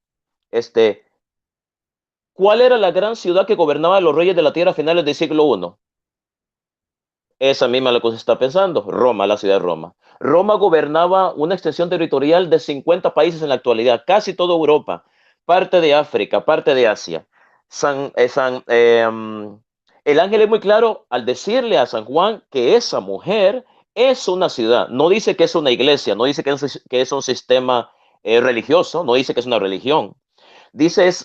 S2: este, ¿cuál era la gran ciudad que gobernaba a los reyes de la tierra a finales del siglo I? Esa misma la cosa está pensando, Roma, la ciudad de Roma. Roma gobernaba una extensión territorial de 50 países en la actualidad, casi toda Europa, parte de África, parte de Asia. El ángel es muy claro al decirle a San Juan que esa mujer es una ciudad. No dice que es una iglesia, no dice que es un sistema religioso, no dice que es una religión.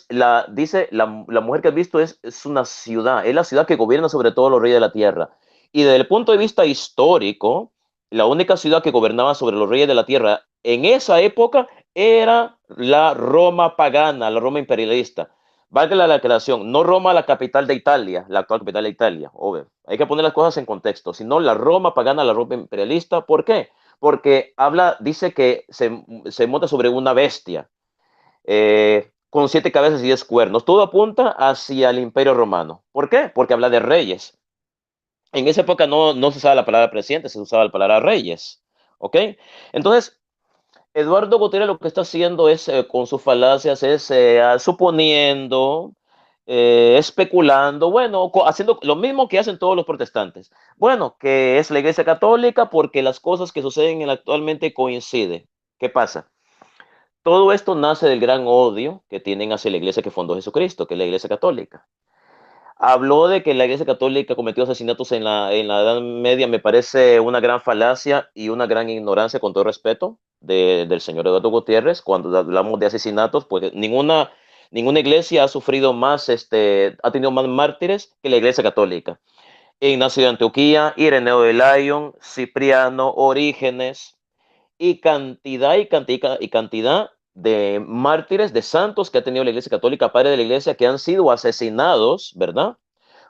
S2: La mujer que has visto es una ciudad, es la ciudad que gobierna sobre todos los reyes de la tierra. Y desde el punto de vista histórico, la única ciudad que gobernaba sobre los reyes de la tierra en esa época era la Roma pagana, la Roma imperialista. Valga la aclaración, no Roma la capital de Italia, la actual capital de Italia, obvio. Hay que poner las cosas en contexto, sino la Roma pagana, la Roma imperialista. ¿Por qué? Porque dice que se monta sobre una bestia con 7 cabezas y 10 cuernos. Todo apunta hacia el Imperio Romano. ¿Por qué? Porque habla de reyes. En esa época no se usaba la palabra presidente, se usaba la palabra reyes. ¿Ok? Entonces, Eduardo Gutiérrez lo que está haciendo es, con sus falacias, es suponiendo, especulando, bueno, haciendo lo mismo que hacen todos los protestantes. Bueno, que es la Iglesia Católica porque las cosas que suceden actualmente coinciden. ¿Qué pasa? Todo esto nace del gran odio que tienen hacia la iglesia que fundó Jesucristo, que es la Iglesia Católica. Habló de que la Iglesia Católica cometió asesinatos en la Edad Media. Me parece una gran falacia y una gran ignorancia, con todo respeto, del señor Eduardo Gutiérrez. Cuando hablamos de asesinatos, pues ninguna iglesia ha sufrido más, ha tenido más mártires que la Iglesia Católica. Ignacio de Antioquía, Ireneo de Lyon, Cipriano, Orígenes, y cantidad de mártires, de santos que ha tenido la Iglesia Católica, padres de la Iglesia, que han sido asesinados, ¿verdad?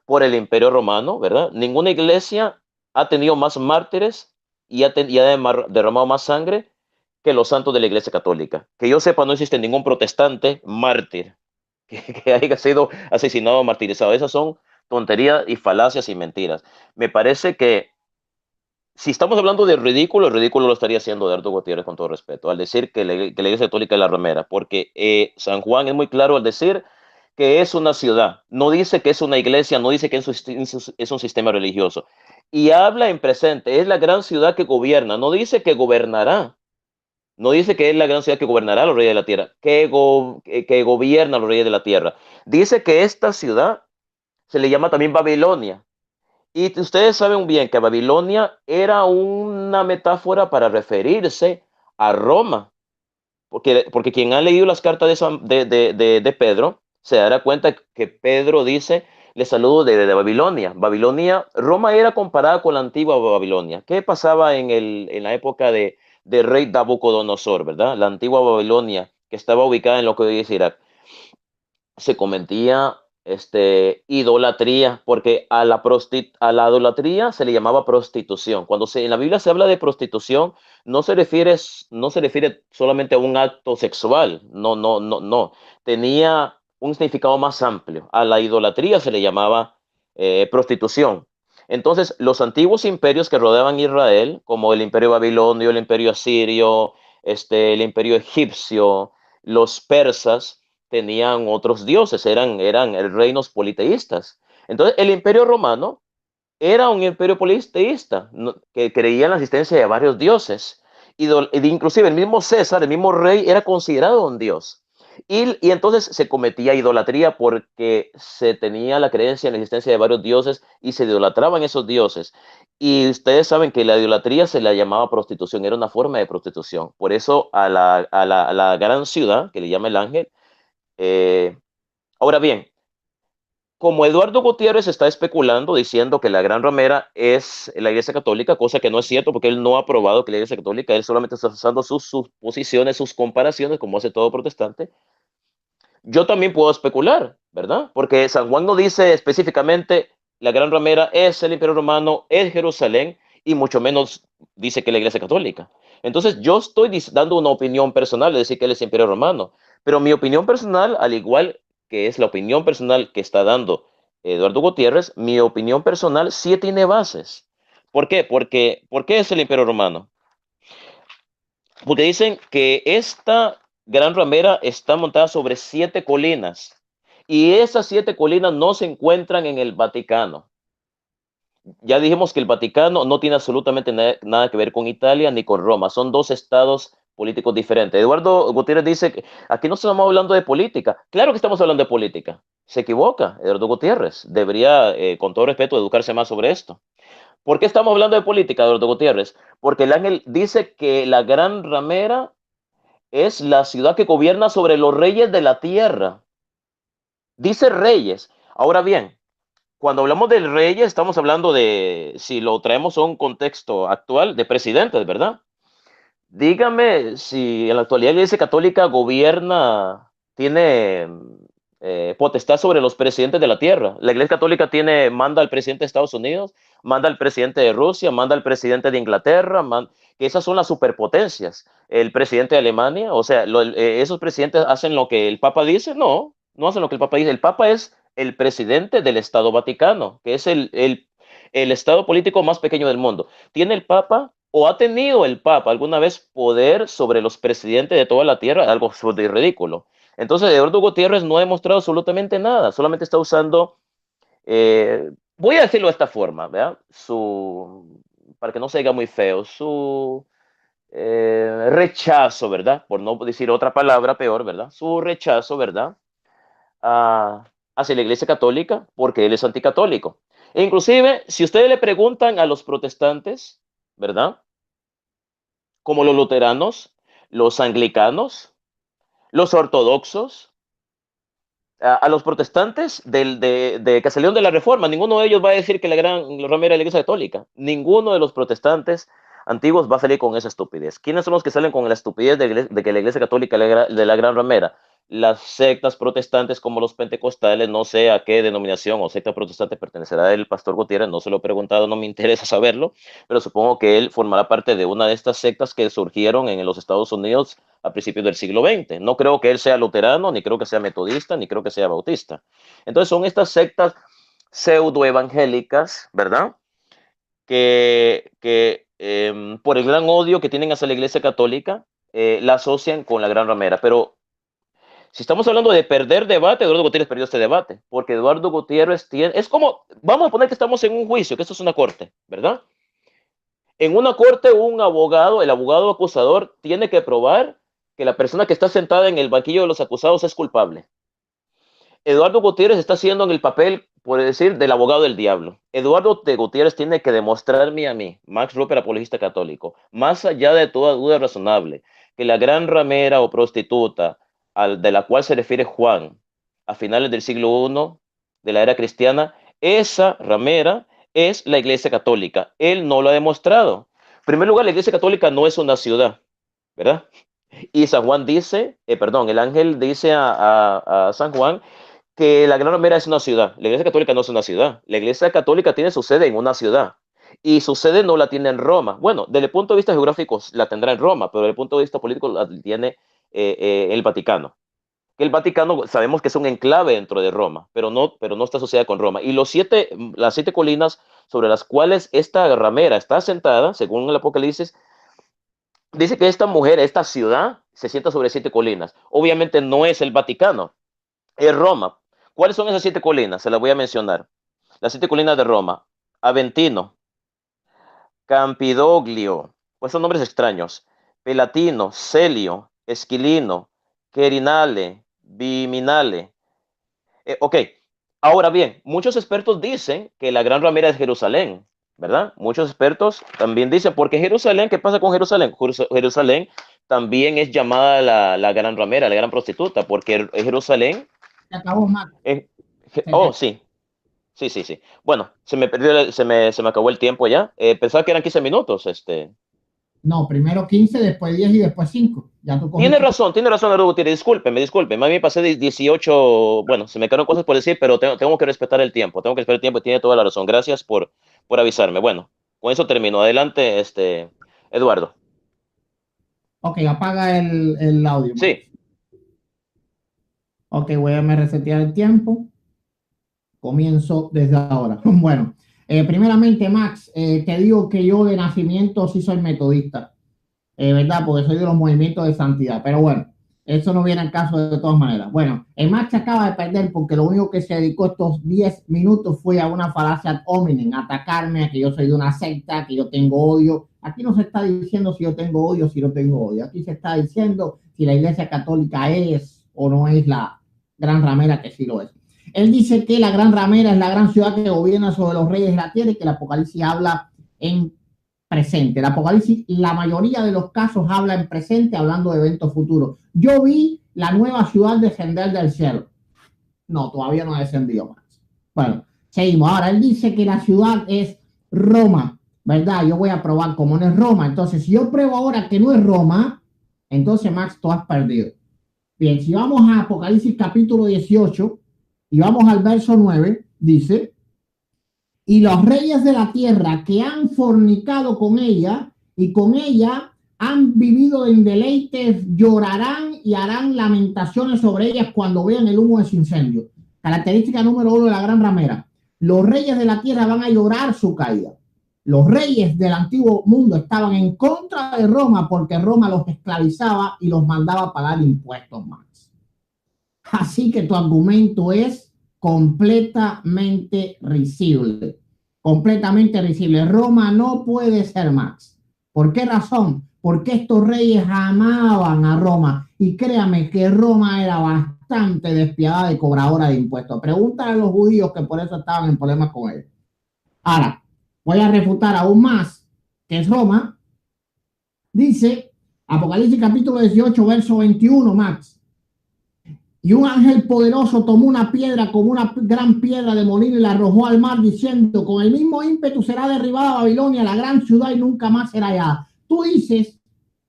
S2: Por el Imperio Romano, ¿verdad? Ninguna iglesia ha tenido más mártires y ha derramado más sangre que los santos de la Iglesia Católica. Que yo sepa, no existe ningún protestante mártir que haya sido asesinado o martirizado. Esas son tonterías y falacias y mentiras. Me parece que si estamos hablando de ridículo, el ridículo lo estaría haciendo Eduardo Gutiérrez, con todo respeto, al decir que que la Iglesia Católica es la ramera, porque San Juan es muy claro al decir que es una ciudad, no dice que es una iglesia, no dice que es un sistema religioso, y habla en presente, es la gran ciudad que gobierna, no dice que gobernará, no dice que es la gran ciudad que gobernará a los reyes de la tierra, que gobierna a los reyes de la tierra, dice que esta ciudad se le llama también Babilonia, y ustedes saben bien que Babilonia era una metáfora para referirse a Roma, porque quien ha leído las cartas de Pedro se dará cuenta que Pedro dice, le saludo desde Babilonia. Babilonia, Roma era comparada con la antigua Babilonia. ¿Qué pasaba en la época de rey Nabucodonosor, verdad? La antigua Babilonia, que estaba ubicada en lo que hoy es Irak, se cometía idolatría, porque a la idolatría se le llamaba prostitución. En la Biblia se habla de prostitución, no se refiere solamente a un acto sexual, no, no, no, no. Tenía un significado más amplio. A la idolatría se le llamaba prostitución. Entonces, los antiguos imperios que rodeaban Israel, como el imperio babilonio, el imperio asirio, el imperio egipcio, los persas, tenían otros dioses, eran reinos politeístas. Entonces, el imperio romano era un imperio politeísta, que creía en la existencia de varios dioses. Inclusive el mismo César, el mismo rey, era considerado un dios. Y entonces se cometía idolatría porque se tenía la creencia en la existencia de varios dioses y se idolatraban esos dioses. Y ustedes saben que la idolatría se la llamaba prostitución, era una forma de prostitución. Por eso a la gran ciudad, que le llama el ángel, eh, ahora bien, como Eduardo Gutiérrez está especulando diciendo que la Gran Ramera es la Iglesia Católica, cosa que no es cierto porque él no ha probado que la Iglesia Católica, él solamente está usando sus suposiciones, sus comparaciones, como hace todo protestante, yo también puedo especular, ¿verdad? Porque San Juan no dice específicamente la Gran Ramera es el Imperio Romano, es Jerusalén, y mucho menos dice que la Iglesia Católica. Entonces yo estoy dando una opinión personal de decir que él es Imperio Romano, pero mi opinión personal, al igual que es la opinión personal que está dando Eduardo Gutiérrez, mi opinión personal sí tiene bases. ¿Por qué? ¿Por qué es el Imperio Romano? Porque dicen que esta gran ramera está montada sobre 7 colinas y esas 7 colinas no se encuentran en el Vaticano. Ya dijimos que el Vaticano no tiene absolutamente nada que ver con Italia ni con Roma, son dos estados políticos diferentes. Eduardo Gutiérrez dice que aquí no estamos hablando de política. Claro que estamos hablando de política. Se equivoca, Eduardo Gutiérrez. Debería, con todo respeto, educarse más sobre esto. ¿Por qué estamos hablando de política, Eduardo Gutiérrez? Porque el ángel dice que la gran ramera es la ciudad que gobierna sobre los reyes de la tierra. Dice reyes. Ahora bien, cuando hablamos de reyes, estamos hablando de, si lo traemos a un contexto actual, de presidentes, ¿verdad? Dígame si en la actualidad la Iglesia Católica gobierna, tiene potestad sobre los presidentes de la tierra. La Iglesia Católica manda al presidente de Estados Unidos, manda al presidente de Rusia, manda al presidente de Inglaterra, que esas son las superpotencias. El presidente de Alemania, o sea, esos presidentes hacen lo que el Papa dice, no, no hacen lo que el Papa dice. El Papa es el presidente del Estado Vaticano, que es el estado político más pequeño del mundo. ¿Tiene el Papa o ha tenido el Papa alguna vez poder sobre los presidentes de toda la tierra? Algo ridículo. Entonces, Eduardo Gutiérrez no ha demostrado absolutamente nada, solamente está usando, voy a decirlo de esta forma, ¿verdad? Para que no se diga muy feo, su rechazo, ¿verdad? Por no decir otra palabra peor, ¿verdad? Su rechazo, ¿verdad? Hacia la Iglesia Católica porque él es anticatólico. E inclusive, si ustedes le preguntan a los protestantes, ¿verdad? Como los luteranos, los anglicanos, los ortodoxos, a los protestantes que salieron de la Reforma, ninguno de ellos va a decir que la gran ramera de la Iglesia Católica. Ninguno de los protestantes antiguos va a salir con esa estupidez. ¿Quiénes son los que salen con la estupidez de que la Iglesia Católica de la gran ramera? las sectas protestantes como los pentecostales, no sé a qué denominación o secta protestante pertenecerá el pastor Gutiérrez, no se lo he preguntado, no me interesa saberlo, pero supongo que él formará parte de una de estas sectas que surgieron en los Estados Unidos a principios del siglo XX. No creo que él sea luterano, ni creo que sea metodista, ni creo que sea bautista. Entonces son estas sectas pseudoevangélicas, ¿verdad? Que por el gran odio que tienen hacia la Iglesia Católica, la asocian con la Gran Ramera. Pero si estamos hablando de perder debate, Eduardo Gutiérrez perdió este debate, porque Eduardo Gutiérrez tiene, es como, vamos a poner que estamos en un juicio, que esto es una corte, ¿verdad? En una corte, un abogado, el abogado acusador, tiene que probar que la persona que está sentada en el banquillo de los acusados es culpable. Eduardo Gutiérrez está haciendo en el papel, por decir, del abogado del diablo. Eduardo de Gutiérrez tiene que demostrarme a mí, Max Ruper, apologista católico, más allá de toda duda razonable, que la gran ramera o prostituta de la cual se refiere Juan a finales del siglo I de la era cristiana, esa ramera es la Iglesia Católica. Él no lo ha demostrado. En primer lugar, la Iglesia Católica no es una ciudad, ¿verdad? Y San Juan dice, perdón, el ángel dice a San Juan que la Gran Ramera es una ciudad. La Iglesia Católica no es una ciudad. La Iglesia Católica tiene su sede en una ciudad. Y su sede no la tiene en Roma. Bueno, desde el punto de vista geográfico la tendrá en Roma, pero desde el punto de vista político la tiene el Vaticano. Que el Vaticano sabemos que es un enclave dentro de Roma, pero no está asociada con Roma. Y las 7 colinas sobre las cuales esta ramera está asentada, según el Apocalipsis, dice que esta mujer, esta ciudad, se sienta sobre 7 colinas. Obviamente no es el Vaticano, es Roma. ¿Cuáles son esas 7 colinas? Se las voy a mencionar. Las 7 colinas de Roma: Aventino, Campidoglio, pues son nombres extraños, Pelatino, Celio, Esquilino, Querinale, Viminale. Ok, ahora bien, muchos expertos dicen que la Gran Ramera es Jerusalén, ¿verdad? Muchos expertos también dicen, porque Jerusalén, ¿qué pasa con Jerusalén? Jerusalén también es llamada la Gran Ramera, la Gran Prostituta, porque Jerusalén...
S1: Se acabó, Max.
S2: Oh, sí. Sí. Bueno, se me perdió, se me acabó el tiempo ya. Pensaba que eran 15 minutos.
S1: No, primero 15, después 10 y después 5. Ya tú
S2: Tiene
S1: cogiste.
S2: razón, Eduardo Gutiérrez. Disculpe. Más bien pasé de 18. Bueno, se me quedaron cosas por decir, pero tengo que respetar el tiempo. Tengo que respetar el tiempo y tiene toda la razón. Gracias por avisarme. Bueno, con eso termino. Adelante, Eduardo.
S1: Ok, apaga el audio, Max.
S2: Sí.
S1: Ok, voy a resetear el tiempo. Comienzo desde ahora. Bueno, primeramente, Max, te digo que yo de nacimiento sí soy metodista, ¿verdad? Porque soy de los movimientos de santidad. Pero bueno, eso no viene al caso de todas maneras. Bueno, el Max acaba de perder porque lo único que se dedicó estos 10 minutos fue a una falacia ad hominem, atacarme, a que yo soy de una secta, que yo tengo odio. Aquí no se está diciendo si yo tengo odio o si no tengo odio. Aquí se está diciendo si la Iglesia Católica es o no es la Gran Ramera, que sí lo es. Él dice que la Gran Ramera es la gran ciudad que gobierna sobre los reyes de la tierra y que el Apocalipsis habla en presente. El Apocalipsis, la mayoría de los casos habla en presente, hablando de eventos futuros. Yo vi la nueva ciudad descender del cielo. No, todavía no ha descendido más. Bueno, seguimos. Ahora, él dice que la ciudad es Roma, ¿verdad? Yo voy a probar cómo no es Roma. Entonces, si yo pruebo ahora que no es Roma, entonces, Max, tú has perdido. Bien, si vamos a Apocalipsis capítulo 18 y vamos al verso 9, dice: y los reyes de la tierra que han fornicado con ella y con ella han vivido en deleites llorarán y harán lamentaciones sobre ellas cuando vean el humo de su incendio. Característica número 1 de la Gran Ramera: los reyes de la tierra van a llorar su caída. Los reyes del antiguo mundo estaban en contra de Roma porque Roma los esclavizaba y los mandaba a pagar impuestos más. Así que tu argumento es completamente risible. Completamente risible. Roma no puede ser más. ¿Por qué razón? Porque estos reyes amaban a Roma. Y créame que Roma era bastante despiadada y cobradora de impuestos. Pregúntale a los judíos que por eso estaban en problemas con él. Ahora, voy a refutar aún más que es Roma. Dice Apocalipsis capítulo 18, verso 21, Max. Y un ángel poderoso tomó una piedra como una gran piedra de molino y la arrojó al mar diciendo: con el mismo ímpetu será derribada Babilonia, la gran ciudad, y nunca más será hallada. Tú dices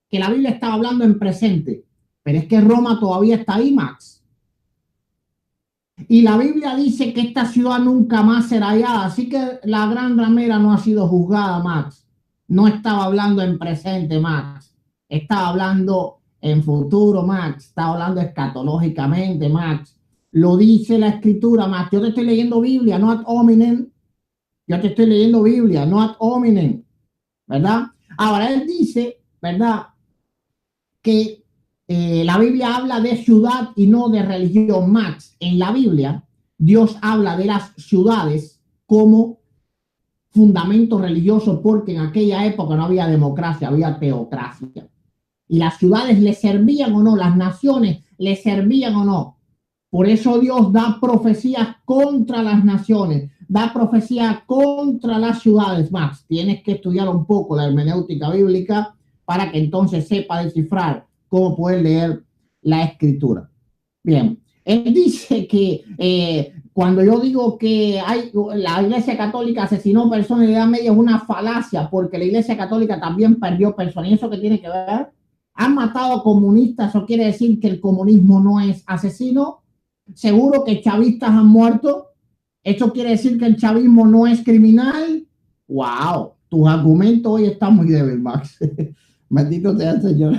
S1: que la Biblia estaba hablando en presente. Pero es que Roma todavía está ahí, Max. Y la Biblia dice que esta ciudad nunca más será hallada. Así que la gran ramera no ha sido juzgada, Max. No estaba hablando en presente, Max. Estaba hablando en futuro, Max. Estaba hablando escatológicamente, Max. Lo dice la escritura, Max. Yo te estoy leyendo Biblia, no ad hominem. Yo te estoy leyendo Biblia, no ad hominem. ¿Verdad? Ahora él dice, ¿verdad?, que la Biblia habla de ciudad y no de religión, Max. En la Biblia, Dios habla de las ciudades como fundamento religioso porque en aquella época no había democracia, había teocracia. Y las ciudades le servían o no, las naciones le servían o no. Por eso Dios da profecías contra las naciones, da profecías contra las ciudades, Max. Tienes que estudiar un poco la hermenéutica bíblica para que entonces sepa descifrar cómo poder leer la escritura. Bien, él dice que cuando yo digo que la Iglesia Católica asesinó personas en la Edad Media es una falacia, porque la Iglesia Católica también perdió personas. ¿Y eso qué tiene que ver? ¿Han matado comunistas? ¿Eso quiere decir que el comunismo no es asesino? ¿Seguro que chavistas han muerto? ¿Eso quiere decir que el chavismo no es criminal? ¡Wow! Tus argumentos hoy están muy débiles, Max. Bendito sea el Señor.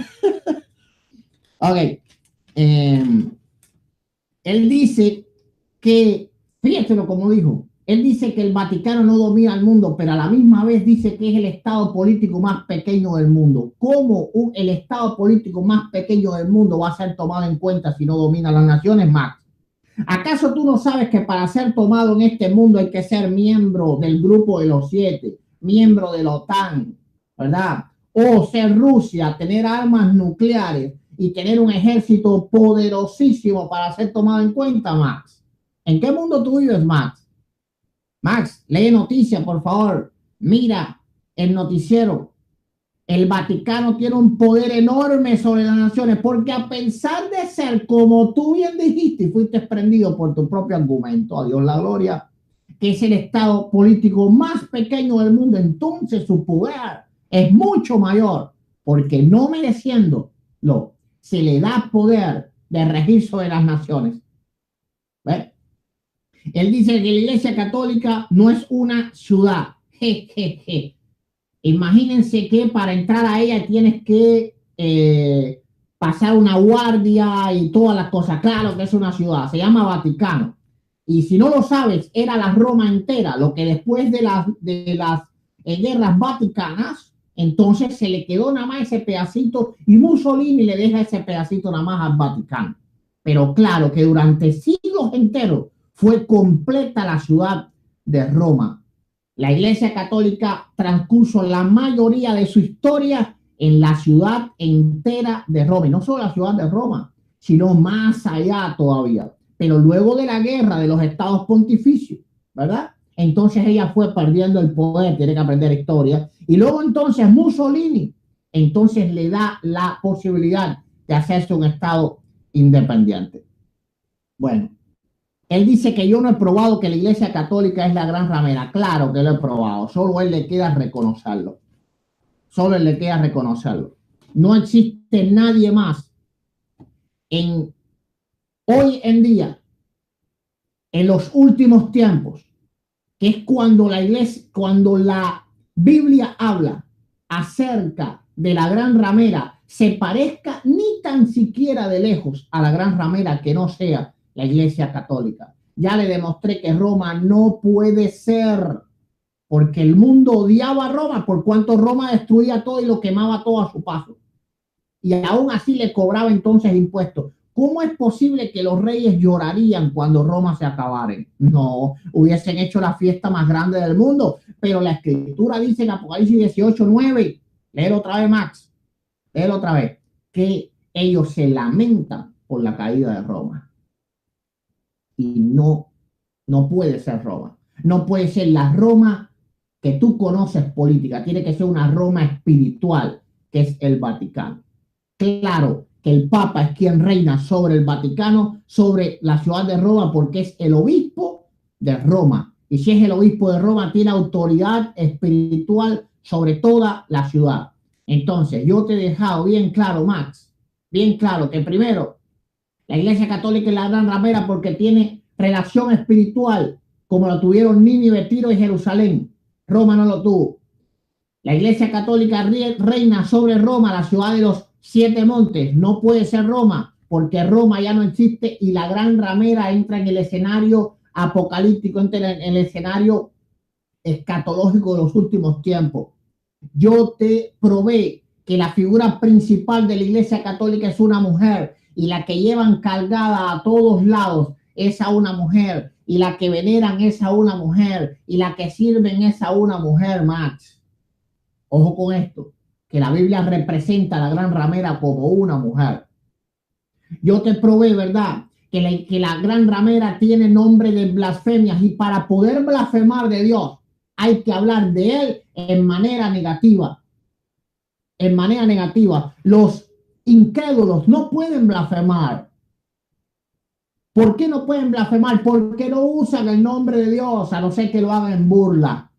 S1: Ok. Él dice que, fíjate como dijo, él dice que el Vaticano no domina el mundo, pero a la misma vez dice que es el estado político más pequeño del mundo. ¿Cómo el estado político más pequeño del mundo va a ser tomado en cuenta si no domina las naciones, Max? ¿Acaso tú no sabes que para ser tomado en este mundo hay que ser miembro del grupo de los 7, miembro de la OTAN, ¿verdad? O ser Rusia, tener armas nucleares y tener un ejército poderosísimo para ser tomado en cuenta, Max? ¿En qué mundo tú vives, Max? Max, lee noticias, por favor. Mira el noticiero. El Vaticano tiene un poder enorme sobre las naciones, porque a pesar de ser, como tú bien dijiste, y fuiste prendido por tu propio argumento, a Dios la gloria, que es el estado político más pequeño del mundo, entonces su poder es mucho mayor, porque no mereciéndolo, se le da poder de regir sobre las naciones. ¿Ves? Él dice que la Iglesia Católica no es una ciudad. Jejeje. Imagínense que para entrar a ella tienes que pasar una guardia y todas las cosas. Claro que es una ciudad, se llama Vaticano. Y si no lo sabes, era la Roma entera, lo que después de las guerras vaticanas, entonces se le quedó nada más ese pedacito y Mussolini le deja ese pedacito nada más al Vaticano. Pero claro que durante siglos enteros fue completa la ciudad de Roma. La Iglesia Católica transcurso la mayoría de su historia en la ciudad entera de Roma. Y no solo la ciudad de Roma, sino más allá todavía. Pero luego de la guerra de los estados pontificios, ¿verdad? Entonces ella fue perdiendo el poder, tiene que aprender historia. Y luego entonces Mussolini, entonces le da la posibilidad de hacerse un estado independiente. Bueno. Él dice que yo no he probado que la Iglesia Católica es la gran ramera. Claro que lo he probado. Solo a él le queda reconocerlo. Solo a él le queda reconocerlo. No existe nadie más hoy en día, en los últimos tiempos, que es cuando la Biblia habla acerca de la gran ramera, se parezca ni tan siquiera de lejos a la gran ramera que no sea la Iglesia Católica. Ya le demostré que Roma no puede ser, porque el mundo odiaba a Roma, por cuanto Roma destruía todo y lo quemaba todo a su paso. Y aún así le cobraba entonces impuestos. ¿Cómo es posible que los reyes llorarían cuando Roma se acabara? No, hubiesen hecho la fiesta más grande del mundo, pero la escritura dice en Apocalipsis 18:9, léelo otra vez, Max, léelo otra vez, que ellos se lamentan por la caída de Roma. Y no puede ser Roma. No puede ser la Roma que tú conoces política. Tiene que ser una Roma espiritual, que es el Vaticano. Claro que el Papa es quien reina sobre el Vaticano, sobre la ciudad de Roma, porque es el obispo de Roma. Y si es el obispo de Roma, tiene autoridad espiritual sobre toda la ciudad. Entonces, yo te he dejado bien claro, Max, bien claro que primero, la Iglesia Católica es la gran ramera porque tiene relación espiritual como lo tuvieron Nínive, Tiro y Jerusalén. Roma no lo tuvo. La Iglesia Católica reina sobre Roma, la ciudad de los 7 montes. No puede ser Roma porque Roma ya no existe y la gran ramera entra en el escenario apocalíptico, entra en el escenario escatológico de los últimos tiempos. Yo te probé que la figura principal de la Iglesia Católica es una mujer y la que llevan cargada a todos lados es a una mujer y la que veneran es a una mujer y la que sirven es a una mujer, Max. Ojo con esto, que la Biblia representa a la gran ramera como una mujer. Yo te probé, ¿verdad? Que la gran ramera tiene nombre de blasfemias y para poder blasfemar de Dios hay que hablar de él en manera negativa. En manera negativa. Los incrédulos no pueden blasfemar. ¿Por qué no pueden blasfemar? Porque no usan el nombre de Dios, a no ser que lo hagan en burla.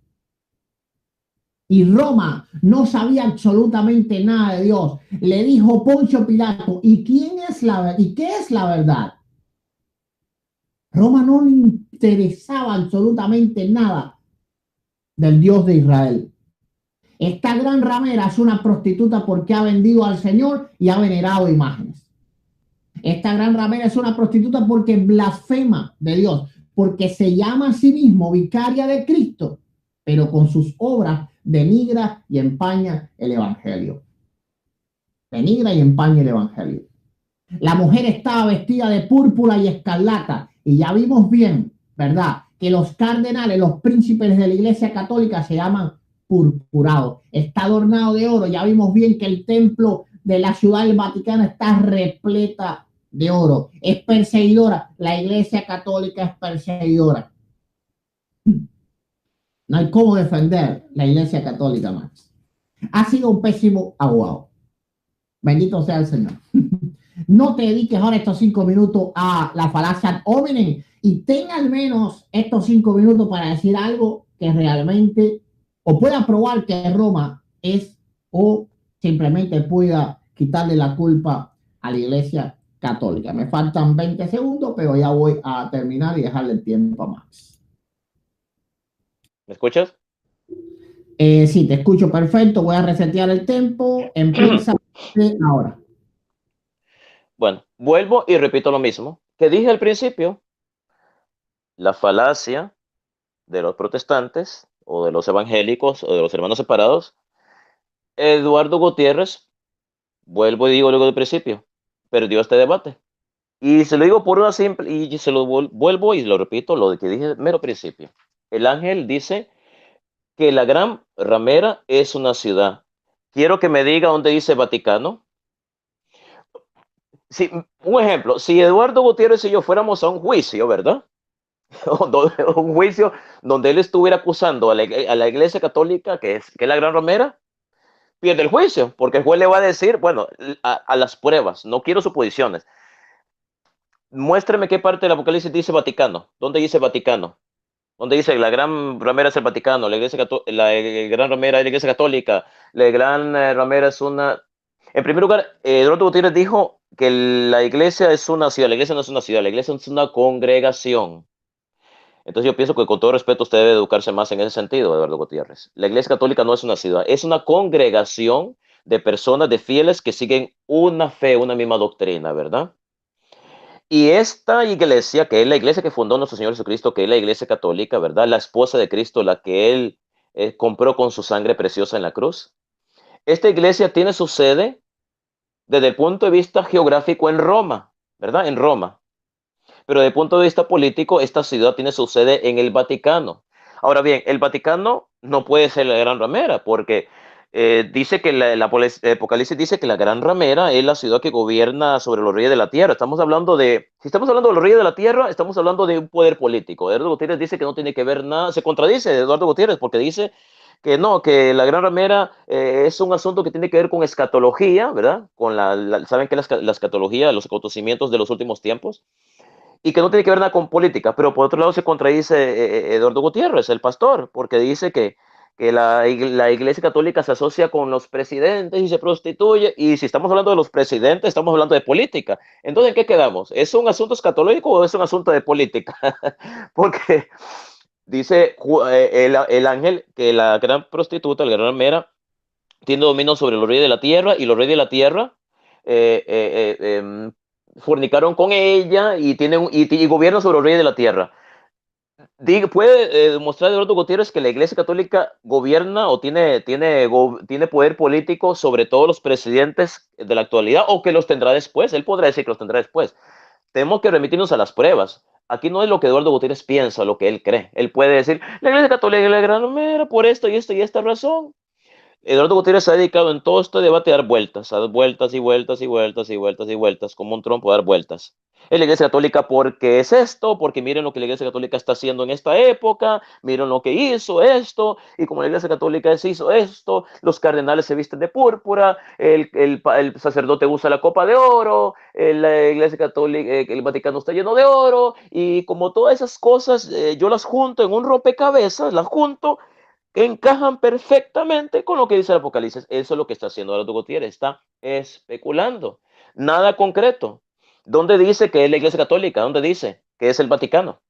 S1: Y Roma no sabía absolutamente nada de Dios. Le dijo Poncio Pilato, ¿y qué es la verdad? Roma no le interesaba absolutamente nada del Dios de Israel. Esta gran ramera es una prostituta porque ha vendido al Señor y ha venerado imágenes. Esta gran ramera es una prostituta porque blasfema de Dios, porque se llama a sí mismo vicaria de Cristo, pero con sus obras denigra y empaña el evangelio. Denigra y empaña el evangelio. La mujer estaba vestida de púrpura y escarlata y ya vimos bien, ¿verdad? Que los cardenales, los príncipes de la Iglesia Católica se llaman purpurados. Está adornado de oro. Ya vimos bien que el templo de la ciudad del Vaticano está repleta de oro. Es perseguidora. La Iglesia Católica es perseguidora. No hay cómo defender la Iglesia Católica más. Ha sido un pésimo abogado. Bendito sea el Señor. No te dediques ahora estos 5 minutos a la falacia ad hominem y ten al menos estos 5 minutos para decir algo que realmente o pueda probar que Roma es o simplemente pueda quitarle la culpa a la Iglesia Católica. Me faltan 20 segundos, pero ya voy a terminar y dejarle el tiempo a Max.
S2: ¿Me escuchas?
S1: Sí, te escucho perfecto. Voy a resetear el tiempo. Empieza ahora.
S2: Bueno, vuelvo y repito lo mismo que dije al principio. La falacia de los protestantes o de los evangélicos o de los hermanos separados. Eduardo Gutiérrez, vuelvo y digo luego del principio, perdió este debate. Y se lo digo por una simple, y se lo vuelvo y lo repito, lo que dije mero principio. El ángel dice que la gran ramera es una ciudad. Quiero que me diga dónde dice Vaticano. Si, un ejemplo, si Eduardo Gutiérrez y yo fuéramos a un juicio, ¿verdad? Un juicio donde él estuviera acusando a la Iglesia Católica, que es la gran ramera, pierde el juicio, porque el juez le va a decir, bueno, a las pruebas, no quiero suposiciones. Muéstreme qué parte del Apocalipsis dice Vaticano. ¿Dónde dice Vaticano? ¿Dónde dice la gran ramera es el Vaticano? La gran ramera es la Iglesia Católica. La gran ramera es una... En primer lugar, Eduardo Gutiérrez dijo que la iglesia es una ciudad. La iglesia no es una ciudad, la iglesia es una congregación. Entonces yo pienso que con todo respeto usted debe educarse más en ese sentido, Eduardo Gutiérrez. La Iglesia Católica no es una ciudad, es una congregación de personas, de fieles que siguen una fe, una misma doctrina, ¿verdad? Y esta iglesia, que es la iglesia que fundó nuestro Señor Jesucristo, que es la Iglesia Católica, ¿verdad? La esposa de Cristo, la que Él compró con su sangre preciosa en la cruz. Esta iglesia tiene su sede desde el punto de vista geográfico en Roma, ¿verdad? En Roma. Pero desde el punto de vista político, esta ciudad tiene su sede en el Vaticano. Ahora bien, el Vaticano no puede ser la gran ramera, porque dice que el Apocalipsis dice que la gran ramera es la ciudad que gobierna sobre los reyes de la tierra. Si estamos hablando de los reyes de la tierra, estamos hablando de un poder político. Eduardo Gutiérrez dice que no tiene que ver nada, se contradice Eduardo Gutiérrez porque dice que no, que la gran ramera es un asunto que tiene que ver con escatología, ¿verdad? ¿Saben qué es la escatología? Los acontecimientos de los últimos tiempos y que no tiene que ver nada con política, pero por otro lado se contradice Eduardo Gutiérrez, el pastor, porque dice que la Iglesia Católica se asocia con los presidentes y se prostituye, y si estamos hablando de los presidentes, estamos hablando de política. Entonces, ¿en qué quedamos? ¿Es un asunto escatológico o es un asunto de política? Porque dice el ángel que la gran prostituta, la gran ramera, tiene dominio sobre los reyes de la tierra, y los reyes de la tierra eh, eh, eh, em, fornicaron con ella y gobiernan sobre los reyes de la tierra. ¿Puede demostrar Eduardo Gutiérrez que la Iglesia Católica gobierna o tiene poder político sobre todos los presidentes de la actualidad, o que los tendrá después? Él podrá decir que los tendrá después. Tenemos que remitirnos a las pruebas. Aquí no es lo que Eduardo Gutiérrez piensa, lo que él cree. Él puede decir, la Iglesia Católica es la gran mera por esto y esto y esta razón. Eduardo Gutiérrez se ha dedicado en todo este debate a dar vueltas y vueltas y vueltas y vueltas y vueltas, como un trompo a dar vueltas. En la Iglesia Católica, ¿por qué es esto? Porque miren lo que la Iglesia Católica está haciendo en esta época, miren lo que hizo esto, y como la Iglesia Católica se hizo esto, los cardenales se visten de púrpura, el sacerdote usa la copa de oro, la Iglesia Católica, el Vaticano está lleno de oro, y como todas esas cosas, yo las junto en un rompecabezas, las junto, que encajan perfectamente con lo que dice el Apocalipsis. Eso es lo que está haciendo Eduardo Gutiérrez, está especulando. Nada concreto. ¿Dónde dice que es la Iglesia Católica? ¿Dónde dice que es el Vaticano?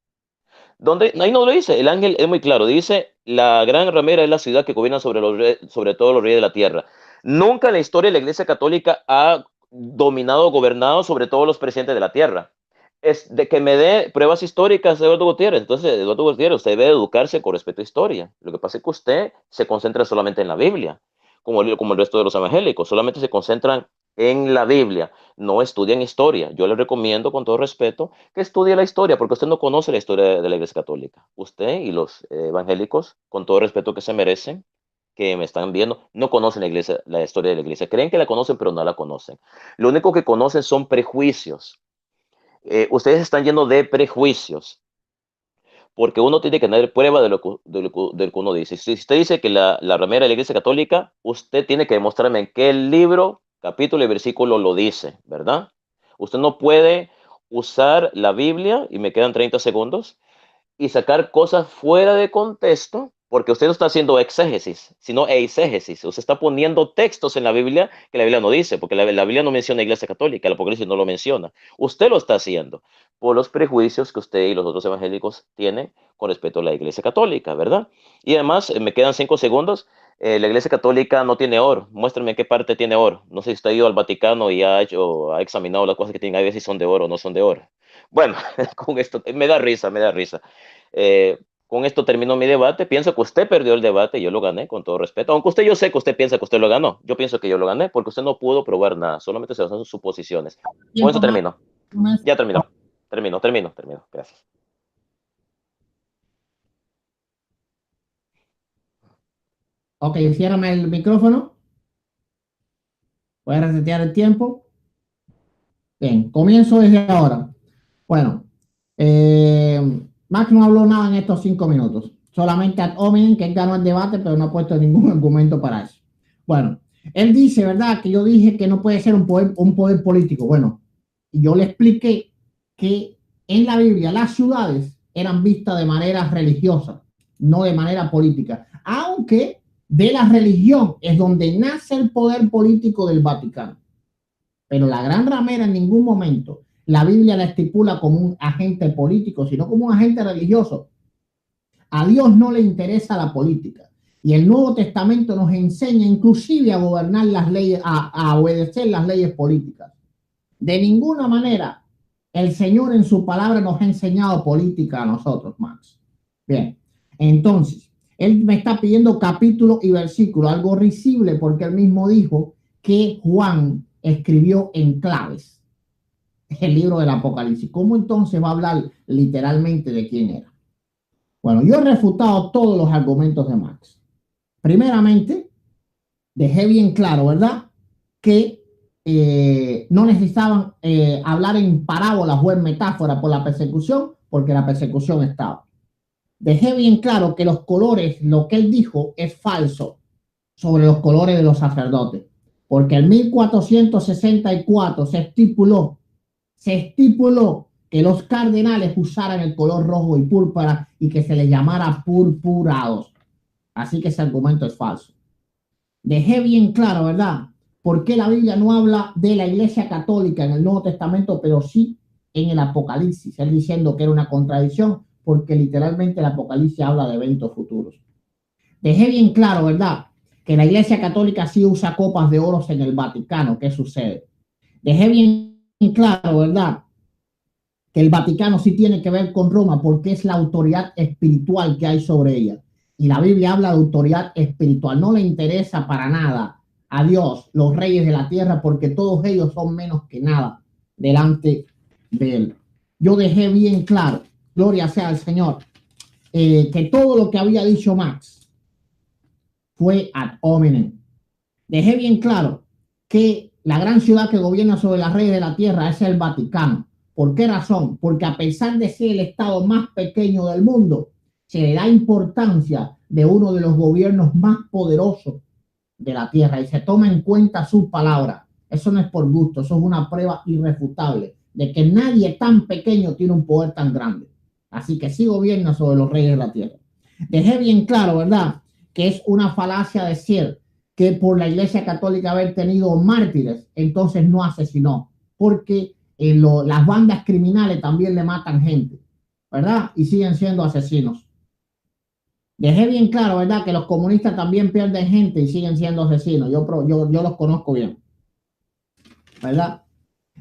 S2: ¿Dónde? Ahí no lo dice. El ángel es muy claro. Dice, la gran ramera es la ciudad que gobierna sobre todos los reyes de la tierra. Nunca en la historia la Iglesia Católica ha dominado o gobernado sobre todos los presidentes de la tierra. Es de que me dé pruebas históricas, Eduardo Gutiérrez. Entonces, Eduardo Gutiérrez, usted debe educarse con respecto a historia. Lo que pasa es que usted se concentra solamente en la Biblia, como el resto de los evangélicos. Solamente se concentran en la Biblia, no estudian historia. Yo le recomiendo, con todo respeto, que estudie la historia, porque usted no conoce la historia de la Iglesia Católica. Usted y los evangélicos, con todo respeto que se merecen, que me están viendo, no conocen la iglesia, la historia de la iglesia. Creen que la conocen, pero no la conocen. Lo único que conocen son prejuicios. Ustedes están llenos de prejuicios, porque uno tiene que tener prueba de lo que uno dice. Si usted dice que la ramera de la Iglesia Católica, usted tiene que demostrarme en qué libro, capítulo y versículo lo dice, ¿verdad? Usted no puede usar la Biblia, y me quedan 30 segundos, y sacar cosas fuera de contexto, porque usted no está haciendo exégesis, sino eisegesis. Usted está poniendo textos en la Biblia que la Biblia no dice, porque la Biblia no menciona Iglesia Católica, el Apocalipsis no lo menciona. Usted lo está haciendo por los prejuicios que usted y los otros evangélicos tienen con respecto a la Iglesia Católica, ¿verdad? Y además, me quedan 5 segundos. La Iglesia Católica no tiene oro. Muéstrame en qué parte tiene oro. No sé si usted ha ido al Vaticano y ha examinado las cosas que tienen, a ver si son de oro o no son de oro. Bueno, con esto me da risa, me da risa. Con esto termino mi debate. Pienso que usted perdió el debate y yo lo gané, con todo respeto. Aunque yo sé que usted piensa que usted lo ganó. Yo pienso que yo lo gané porque usted no pudo probar nada. Solamente se basan sus suposiciones. Con eso
S1: Tiempo más.
S2: termino. Ya terminó. Termino. Gracias.
S1: Ok, ciérrame el micrófono. Voy a resetear el tiempo. Bien, comienzo desde ahora. Bueno, Max no habló nada en estos 5 minutos. Solamente ad hominem, que él ganó el debate, pero no ha puesto ningún argumento para eso. Bueno, él dice, ¿verdad?, que yo dije que no puede ser un poder político. Bueno, yo le expliqué que en la Biblia las ciudades eran vistas de manera religiosa, no de manera política. Aunque de la religión es donde nace el poder político del Vaticano. Pero la gran ramera en ningún momento la Biblia la estipula como un agente político, sino como un agente religioso. A Dios no le interesa la política. Y el Nuevo Testamento nos enseña inclusive a gobernar las leyes, a obedecer las leyes políticas. De ninguna manera el Señor en su palabra nos ha enseñado política a nosotros, Max. Bien, entonces, él me está pidiendo capítulo y versículo, algo risible porque él mismo dijo que Juan escribió en claves el libro del Apocalipsis. ¿Cómo entonces va a hablar literalmente de quién era? Bueno, yo he refutado todos los argumentos de Max. Primeramente, dejé bien claro, ¿verdad?, que no necesitaban hablar en parábolas o en metáforas por la persecución, porque la persecución estaba. Dejé bien claro que los colores, lo que él dijo, es falso sobre los colores de los sacerdotes, porque en 1464 se estipuló que los cardenales usaran el color rojo y púrpura y que se les llamara purpurados. Así que ese argumento es falso. Dejé bien claro, ¿verdad? ¿Por qué la Biblia no habla de la Iglesia Católica en el Nuevo Testamento, pero sí en el Apocalipsis? Él diciendo que era una contradicción, porque literalmente el Apocalipsis habla de eventos futuros. Dejé bien claro, ¿verdad? Que la Iglesia Católica sí usa copas de oro en el Vaticano. ¿Qué sucede? Dejé bien claro, ¿verdad? Que el Vaticano sí tiene que ver con Roma porque es la autoridad espiritual que hay sobre ella. Y la Biblia habla de autoridad espiritual. No le interesa para nada a Dios los reyes de la tierra porque todos ellos son menos que nada delante de él. Yo dejé bien claro, gloria sea al Señor, que todo lo que había dicho Max fue ad hominem. Dejé bien claro que la gran ciudad que gobierna sobre las reyes de la tierra es el Vaticano. ¿Por qué razón? Porque a pesar de ser el estado más pequeño del mundo, se le da importancia de uno de los gobiernos más poderosos de la tierra y se toma en cuenta su palabra. Eso no es por gusto, eso es una prueba irrefutable de que nadie tan pequeño tiene un poder tan grande. Así que sí gobierna sobre los reyes de la tierra. Dejé bien claro, ¿verdad?, que es una falacia decir que por la Iglesia Católica haber tenido mártires, entonces no asesinó, porque las bandas criminales también le matan gente, ¿verdad? Y siguen siendo asesinos. Dejé bien claro, ¿verdad?, que los comunistas también pierden gente y siguen siendo asesinos. Yo los conozco bien, ¿verdad?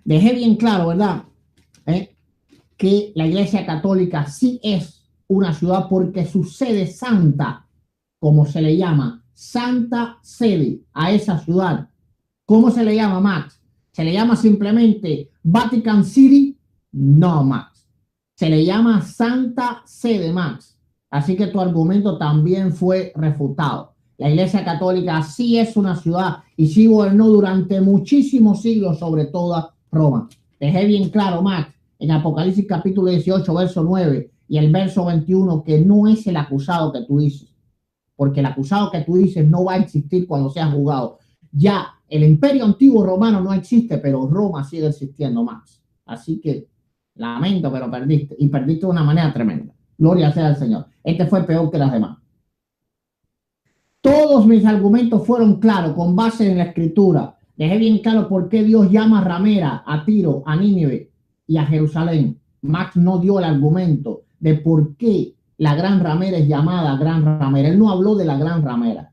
S1: Dejé bien claro, ¿verdad?, que la Iglesia Católica sí es una ciudad porque su sede santa, como se le llama, santa sede a esa ciudad. ¿Cómo se le llama, Max? ¿Se le llama simplemente Vatican City? No, Max. Se le llama Santa Sede, Max. Así que tu argumento también fue refutado. La Iglesia Católica sí es una ciudad y sí gobernó durante muchísimos siglos sobre toda Roma. Dejé bien claro, Max, en Apocalipsis capítulo 18, verso 9 y el verso 21, que no es el acusado que tú dices. Porque el acusado que tú dices no va a existir cuando sea juzgado. Ya el imperio antiguo romano no existe, pero Roma sigue existiendo más. Así que lamento, pero perdiste. Y perdiste de una manera tremenda. Gloria sea al Señor. Este fue peor que las demás. Todos mis argumentos fueron claros, con base en la escritura. Dejé bien claro por qué Dios llama a Ramera, a Tiro, a Nínive y a Jerusalén. Max no dio el argumento de por qué la gran ramera es llamada gran ramera. Él no habló de la gran ramera.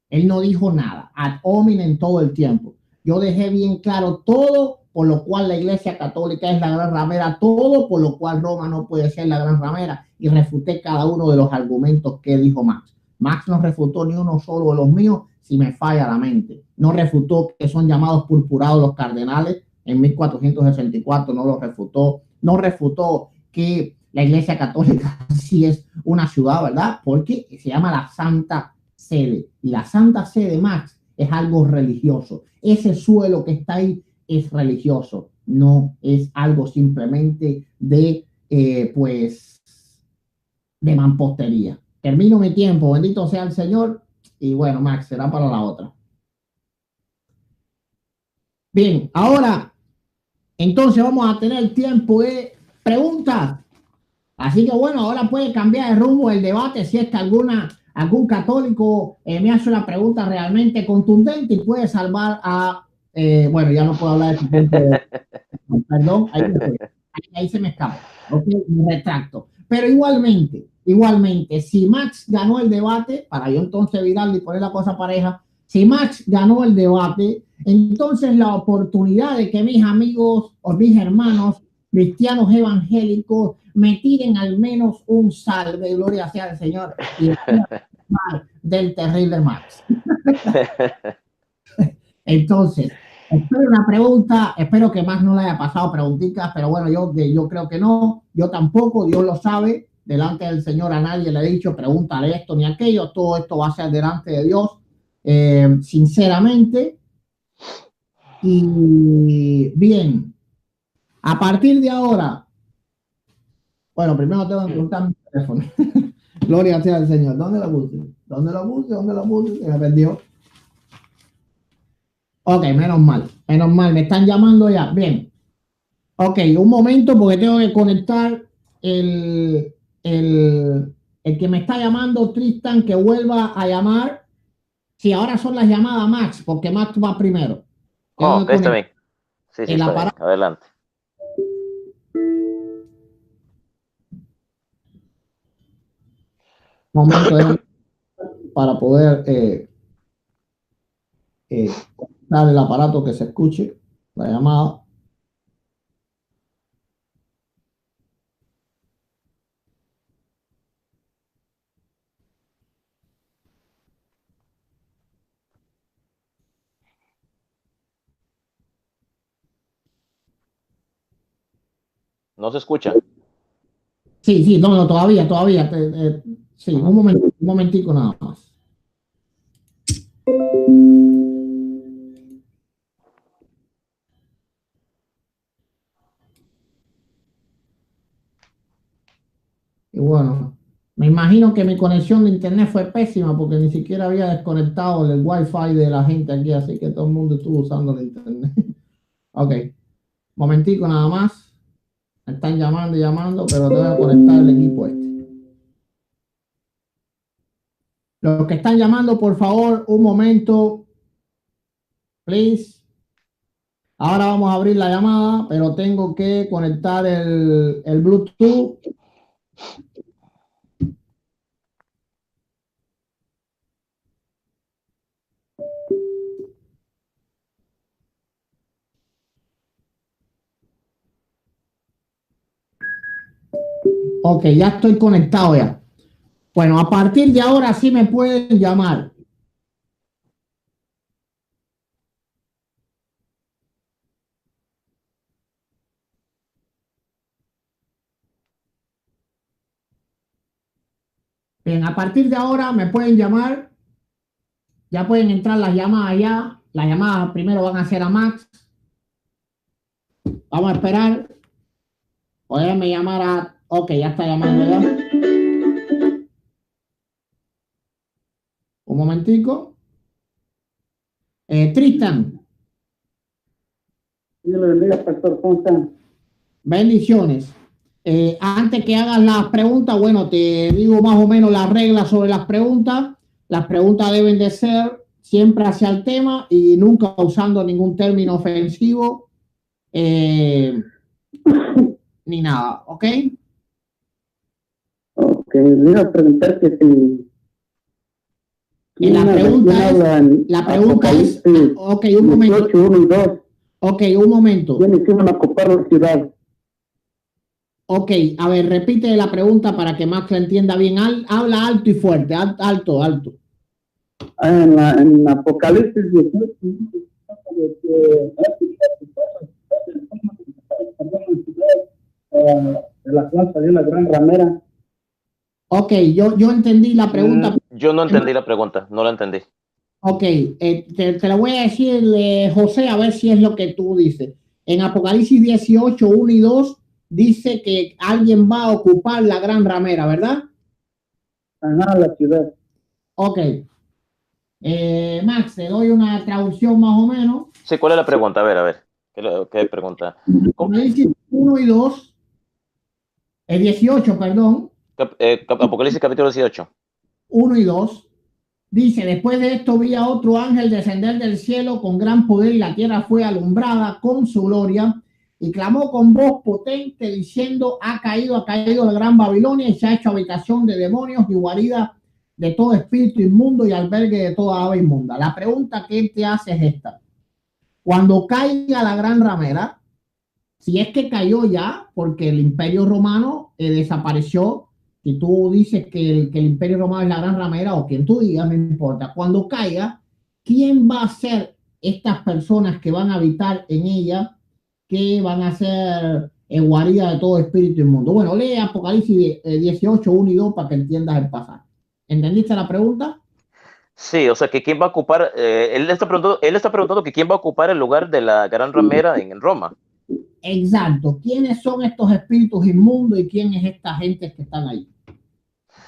S1: Él no dijo nada. Ad hominem todo el tiempo. Yo dejé bien claro todo por lo cual la Iglesia Católica es la gran ramera, todo por lo cual Roma no puede ser la gran ramera, y refuté cada uno de los argumentos que dijo Max. Max no refutó ni uno solo de los míos, si me falla la mente. No refutó que son llamados purpurados los cardenales en 1464, no lo refutó. No refutó que la Iglesia Católica sí es una ciudad, ¿verdad? Porque se llama la Santa Sede. Y la Santa Sede, Max, es algo religioso. Ese suelo que está ahí es religioso, no es algo simplemente de, de mampostería. Termino mi tiempo, bendito sea el Señor, y bueno, Max, será para la otra. Bien, ahora, entonces vamos a tener tiempo de preguntas. Así que bueno, ahora puede cambiar de rumbo el debate si es que algún católico me hace una pregunta realmente contundente y puede salvar a... bueno, ya no puedo hablar de este perdón, ahí se me escapa. Okay, me retracto. Pero igualmente, si Max ganó el debate, para yo entonces virarle y poner la cosa pareja, si Max ganó el debate, entonces la oportunidad de que mis amigos o mis hermanos cristianos evangélicos me tiren al menos un salve, gloria sea al Señor, y del terrible Max. Entonces, espero una pregunta, espero que Max no le haya pasado preguntitas, pero bueno, yo creo que no, yo tampoco, Dios lo sabe, delante del Señor a nadie le he dicho, pregúntale esto ni aquello, todo esto va a ser delante de Dios, sinceramente. Y bien, a partir de ahora, bueno, primero tengo que preguntar mi teléfono. Gloria sea al Señor. ¿Dónde lo puse? ¿Dónde lo puse? ¿Dónde lo puse? Se me perdió. Ok, menos mal, me están llamando ya. Bien. Ok, un momento porque tengo que conectar el El que me está llamando, Tristan, que vuelva a llamar. Sí, ahora son las llamadas Max, porque Max va primero.
S2: Oh,
S1: Tengo
S2: ok,
S1: que
S2: está
S1: conectar
S2: bien. Sí, sí,
S1: el
S2: está bien.
S1: aparato.
S2: Adelante.
S1: Momento para poder conectar el aparato que se escuche la llamada.
S2: ¿No se escucha?
S1: Sí, sí, no, no, todavía. Sí,
S2: Ujú.
S1: un momentico nada más. Y bueno, me imagino que mi conexión de internet fue pésima porque ni siquiera había desconectado el wifi de la gente aquí, así que todo el mundo estuvo usando el internet. Ok, momentico nada más. Me están llamando y llamando, pero tengo que conectar el equipo este. Los que están llamando, por favor, un momento, please. Ahora vamos a abrir la llamada, pero tengo que conectar el Bluetooth. Ok, ya estoy conectado ya. Bueno, a partir de ahora sí me pueden llamar. Bien, a partir de ahora me pueden llamar. Ya pueden entrar las llamadas ya. Las llamadas primero van a ser a Max. Vamos a esperar. O déjenme llamar a... Ok, ya está llamando ya. Un momentico. Tristan,
S3: Dios le bendiga, pastor. ¿Cómo están?
S1: bendiciones. Antes que hagas las preguntas, bueno, te digo más o menos las reglas sobre las preguntas. Las preguntas deben de ser siempre hacia el tema y nunca usando ningún término ofensivo ni nada, ¿ok?
S3: Ok, le iba a preguntar que si...
S1: La pregunta es, ok, un momento.
S3: 18, 1 y 2.
S1: Ok, un momento.
S3: ¿Quiénes iban a ocupar la ciudad?
S1: Ok, a ver, repite la pregunta para que Max la entienda bien. Habla alto y fuerte, alto, alto.
S3: En Apocalipsis 18, de la cual salió la gran ramera.
S1: Ok, yo entendí la pregunta.
S2: Yo no entendí la pregunta, no la entendí.
S1: Ok, te lo voy a decir, José, a ver si es lo que tú dices. En Apocalipsis 18, 1 y 2, dice que alguien va a ocupar la gran ramera, ¿verdad?
S3: Ajá, la ciudad.
S1: Ok. Max, te doy una traducción más o menos.
S2: Sí, ¿cuál es la pregunta? A ver. ¿Qué pregunta?
S1: Apocalipsis 1 y 2, 18, perdón,
S2: Apocalipsis capítulo 18.
S1: 1 y 2. Dice, después de esto vi a otro ángel descender del cielo con gran poder y la tierra fue alumbrada con su gloria y clamó con voz potente diciendo, ha caído la gran Babilonia y se ha hecho habitación de demonios y guarida de todo espíritu inmundo y albergue de toda ave inmunda. La pregunta que él te hace es esta. Cuando caiga la gran ramera, si es que cayó ya, porque el Imperio Romano desapareció, si tú dices que el Imperio Romano es la gran ramera o quien tú digas, no importa. Cuando caiga, ¿quién va a ser estas personas que van a habitar en ella, que van a ser guarida de todo espíritu inmundo? Bueno, lee Apocalipsis 18, 1 y 2 para que entiendas el pasaje. ¿Entendiste la pregunta?
S2: Sí, o sea, que quién va a ocupar, él está preguntando que quién va a ocupar el lugar de la gran ramera en Roma.
S1: Exacto. ¿Quiénes son estos espíritus inmundos y quién es esta gente que están ahí?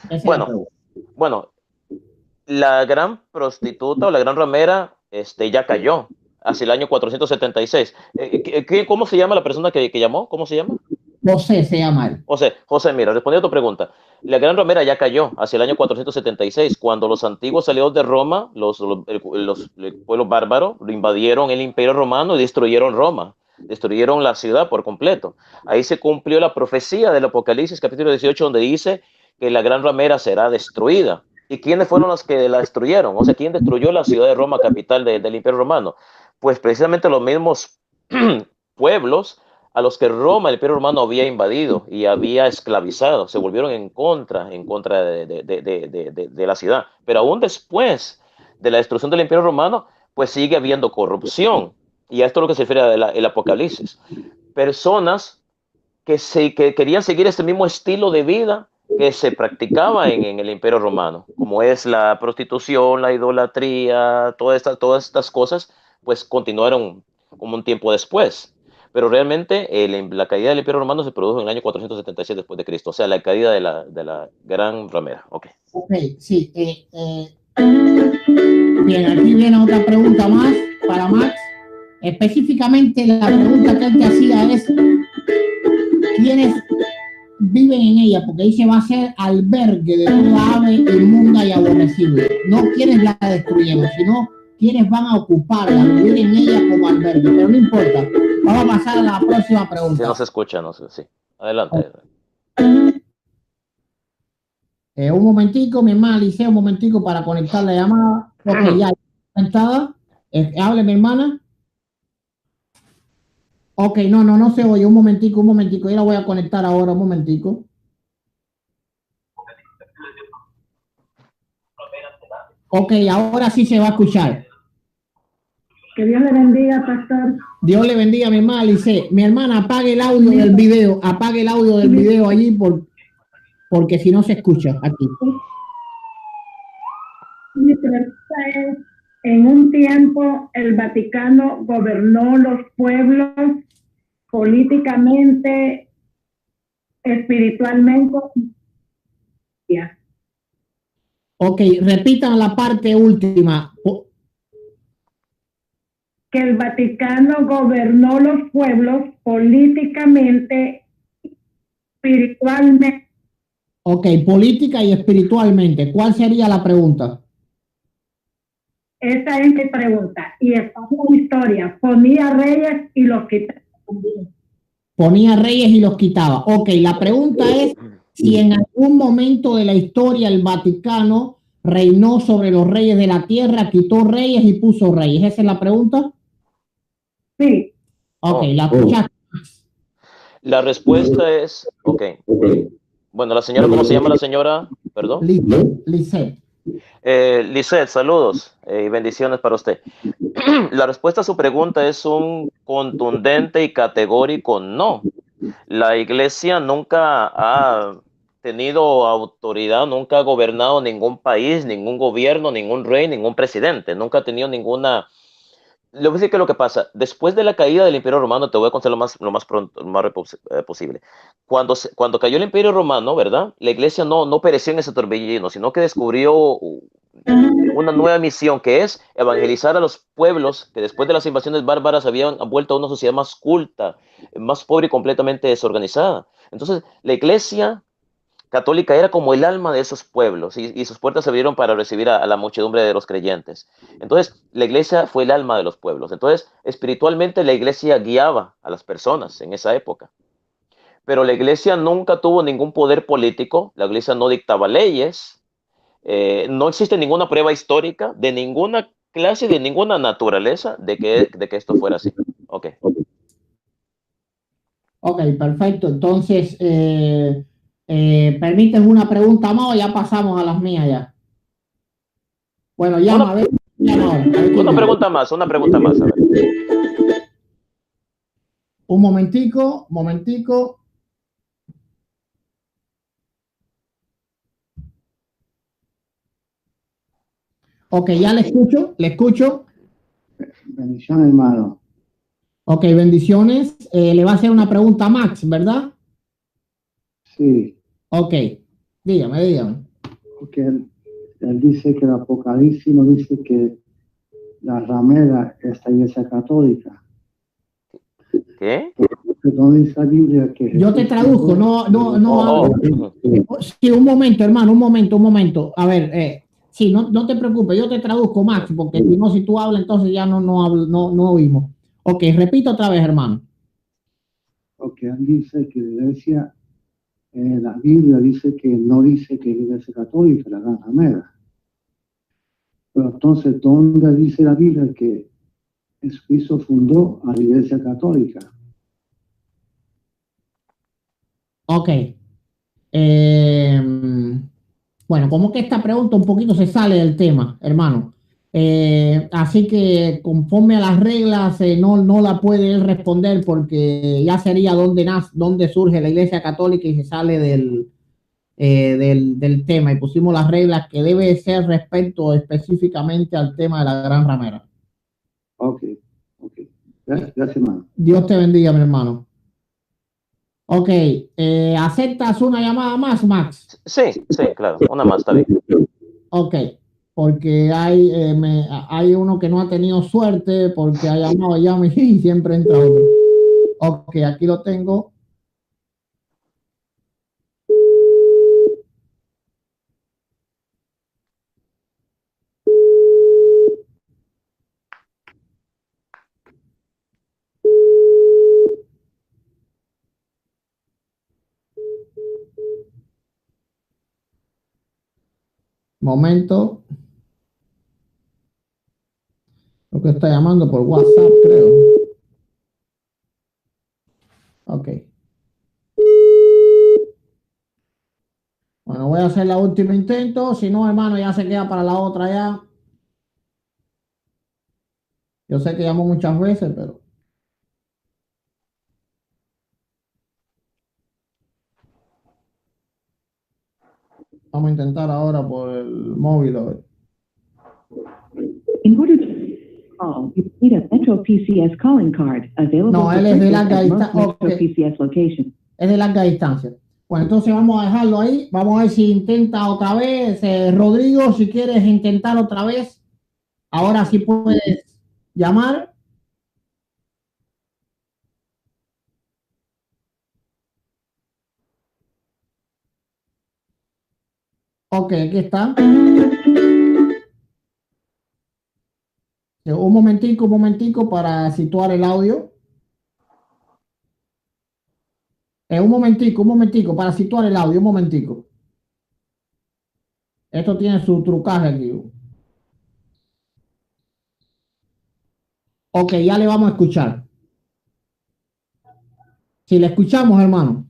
S1: Esa es la
S2: Bueno,
S1: pregunta.
S2: bueno, la gran prostituta o la gran ramera ya cayó hacia el año 476. ¿Cómo se llama la persona que llamó? ¿Cómo se llama?
S1: José se llama él.
S2: José, mira, respondiendo a tu pregunta, la Gran Ramera ya cayó hacia el año 476, cuando los antiguos aliados de Roma, el pueblo bárbaro, lo invadieron el Imperio Romano y destruyeron Roma, destruyeron la ciudad por completo. Ahí se cumplió la profecía del Apocalipsis, capítulo 18, donde dice que la Gran Ramera será destruida. ¿Y quiénes fueron los que la destruyeron? O sea, ¿quién destruyó la ciudad de Roma, capital del Imperio Romano? Pues precisamente los mismos pueblos a los que Roma, el Imperio Romano, había invadido y había esclavizado. Se volvieron en contra de la ciudad. Pero aún después de la destrucción del Imperio Romano, pues sigue habiendo corrupción. Y a esto es lo que se refiere el Apocalipsis. Personas que querían seguir este mismo estilo de vida que se practicaba en el Imperio Romano, como es la prostitución, la idolatría, todas estas cosas, pues continuaron como un tiempo después. Pero realmente la caída del Imperio Romano se produjo en el año 477 después de Cristo, o sea, la caída de la Gran Ramera. Okay.
S1: Ok, sí. Bien, aquí viene otra pregunta más para Max. Específicamente la pregunta que él te hacía es ¿quiénes viven en ella? Porque ahí se va a hacer albergue de toda ave inmunda y aborrecible. No quienes la destruyeron, sino quienes van a ocuparla, vivir en ella como albergue. Pero no importa. Vamos a pasar a la próxima pregunta.
S2: Si no se escucha, no sé. Sí. Adelante.
S1: Un momentico, mi hermana Alicia, un momentico para conectar la llamada. Ok, ya conectada. Hable mi hermana. Ok, no se oye. Un momentico. Yo la voy a conectar ahora, un momentico. Ok, ahora sí se va a escuchar.
S4: Que Dios le bendiga, pastor.
S1: Dios le bendiga a mi hermana Alice. Mi hermana, apague el audio del video. Apague el audio del video allí porque si no se escucha aquí.
S4: Mi pregunta es, en un tiempo el Vaticano gobernó los pueblos políticamente, espiritualmente.
S1: Ok, repitan la parte última.
S4: Que el Vaticano gobernó los pueblos políticamente, espiritualmente.
S1: Ok, política y espiritualmente. ¿Cuál sería la pregunta?
S4: Esa es mi pregunta. Y está en la historia. Ponía reyes y los quitaba.
S1: Ponía reyes y los quitaba. Ok, la pregunta es si en algún momento de la historia el Vaticano reinó sobre los reyes de la tierra, quitó reyes y puso reyes. ¿Esa es la pregunta?
S4: Sí.
S1: Ok, la escuchaste.
S2: La respuesta es, ok. Bueno, la señora, ¿cómo se llama la señora? Perdón.
S1: Lisette.
S2: Lisette, saludos y bendiciones para usted. La respuesta a su pregunta es un contundente y categórico no. La iglesia nunca ha tenido autoridad, nunca ha gobernado ningún país, ningún gobierno, ningún rey, ningún presidente. Nunca ha tenido ninguna... Le voy a decir que lo que pasa, después de la caída del Imperio Romano, te voy a contar lo más pronto, posible. Cuando cayó el Imperio Romano, ¿verdad? La iglesia no pereció en ese torbellino, sino que descubrió una nueva misión, que es evangelizar a los pueblos que después de las invasiones bárbaras habían vuelto a una sociedad más culta, más pobre y completamente desorganizada. Entonces, la iglesia católica era como el alma de esos pueblos y sus puertas se abrieron para recibir a la muchedumbre de los creyentes. Entonces, la iglesia fue el alma de los pueblos. Entonces, espiritualmente la iglesia guiaba a las personas en esa época. Pero la iglesia nunca tuvo ningún poder político, la iglesia no dictaba leyes, no existe ninguna prueba histórica de ninguna clase, de ninguna naturaleza de que esto fuera así. Ok.
S1: Ok, perfecto. Entonces, ¿permites una pregunta más o ya pasamos a las mías ya? Bueno, llama, a ver.
S2: Una pregunta más. A ver.
S1: Un momentico. Ok, ya le escucho.
S3: Bendiciones, hermano.
S1: Ok, bendiciones. Le va a hacer una pregunta a Max, ¿verdad?
S3: Sí.
S1: Ok, dígame.
S3: Porque él dice que el Apocalipsis no dice que la ramera es la iglesia católica.
S2: ¿Qué?
S3: ¿dónde dice la Biblia que
S1: Yo te traduzco,
S2: Oh,
S1: Sí, un momento, hermano, un momento. A ver, sí, no te preocupes, yo te traduzco, Max, porque si no, si tú hablas, entonces ya no oímos. Ok, repito otra vez, hermano.
S3: Ok, dice que la iglesia, la Biblia dice que no dice que la iglesia católica, la gran ramera. Pero entonces, ¿dónde dice la Biblia que Jesucristo fundó a la iglesia católica?
S1: Ok. Bueno, como que esta pregunta un poquito se sale del tema, hermano. Así que conforme a las reglas, no la puede él responder porque ya sería donde surge la Iglesia Católica y se sale del tema. Y pusimos las reglas que debe ser respecto específicamente al tema de la Gran Ramera.
S3: Ok. Gracias, hermano.
S1: Dios te bendiga, mi hermano. Ok, ¿aceptas una llamada más, Max?
S2: sí, claro. Una más, está bien.
S1: Ok, porque hay uno que no ha tenido suerte porque ha llamado y siempre entra otro. Ok, aquí lo tengo. Momento. Lo que está llamando por WhatsApp, creo. Ok. Bueno, voy a hacer la última intento. Si no, hermano, ya se queda para la otra ya. Yo sé que llamo muchas veces, pero vamos a intentar ahora por el móvil.
S5: In order to call, you need a Metro PCS calling card available
S1: No, él es de larga
S5: at most
S1: distancia.
S5: Metro PCS locations.
S1: Es de larga distancia. Bueno, entonces vamos a dejarlo ahí. Vamos a ver si intenta otra vez. Rodrigo, si quieres intentar otra vez, ahora sí puedes llamar. Ok, aquí está. Un momentico para situar el audio. Un momentico para situar el audio, un momentico. Esto tiene su trucaje aquí. Ok, ya le vamos a escuchar. Si le escuchamos, hermano.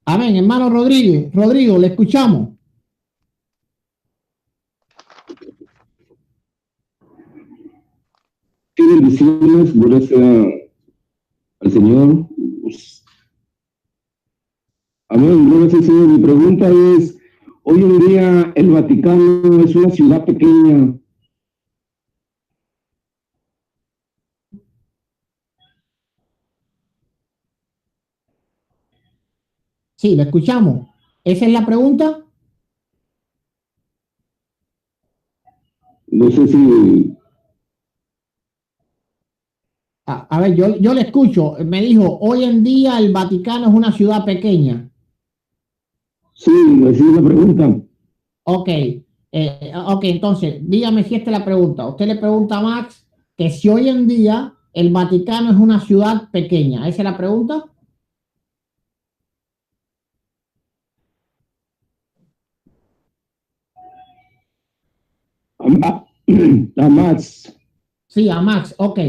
S1: Amén, hermano Rodrigo, le escuchamos.
S6: Sí, bendiciones, gloria sea al Señor. Amén, gloria sea al Señor. Mi pregunta es, hoy en día el Vaticano es una ciudad pequeña.
S1: Sí, le escuchamos. ¿Esa es la pregunta?
S6: No sé si...
S1: A ver, yo le escucho. Me dijo, hoy en día el Vaticano es una ciudad pequeña.
S6: Sí, esa es la pregunta.
S1: Ok, entonces, dígame si esta es la pregunta. Usted le pregunta a Max que si hoy en día el Vaticano es una ciudad pequeña. ¿Esa es la pregunta?
S6: A Max.
S1: Sí, a Max. Ok,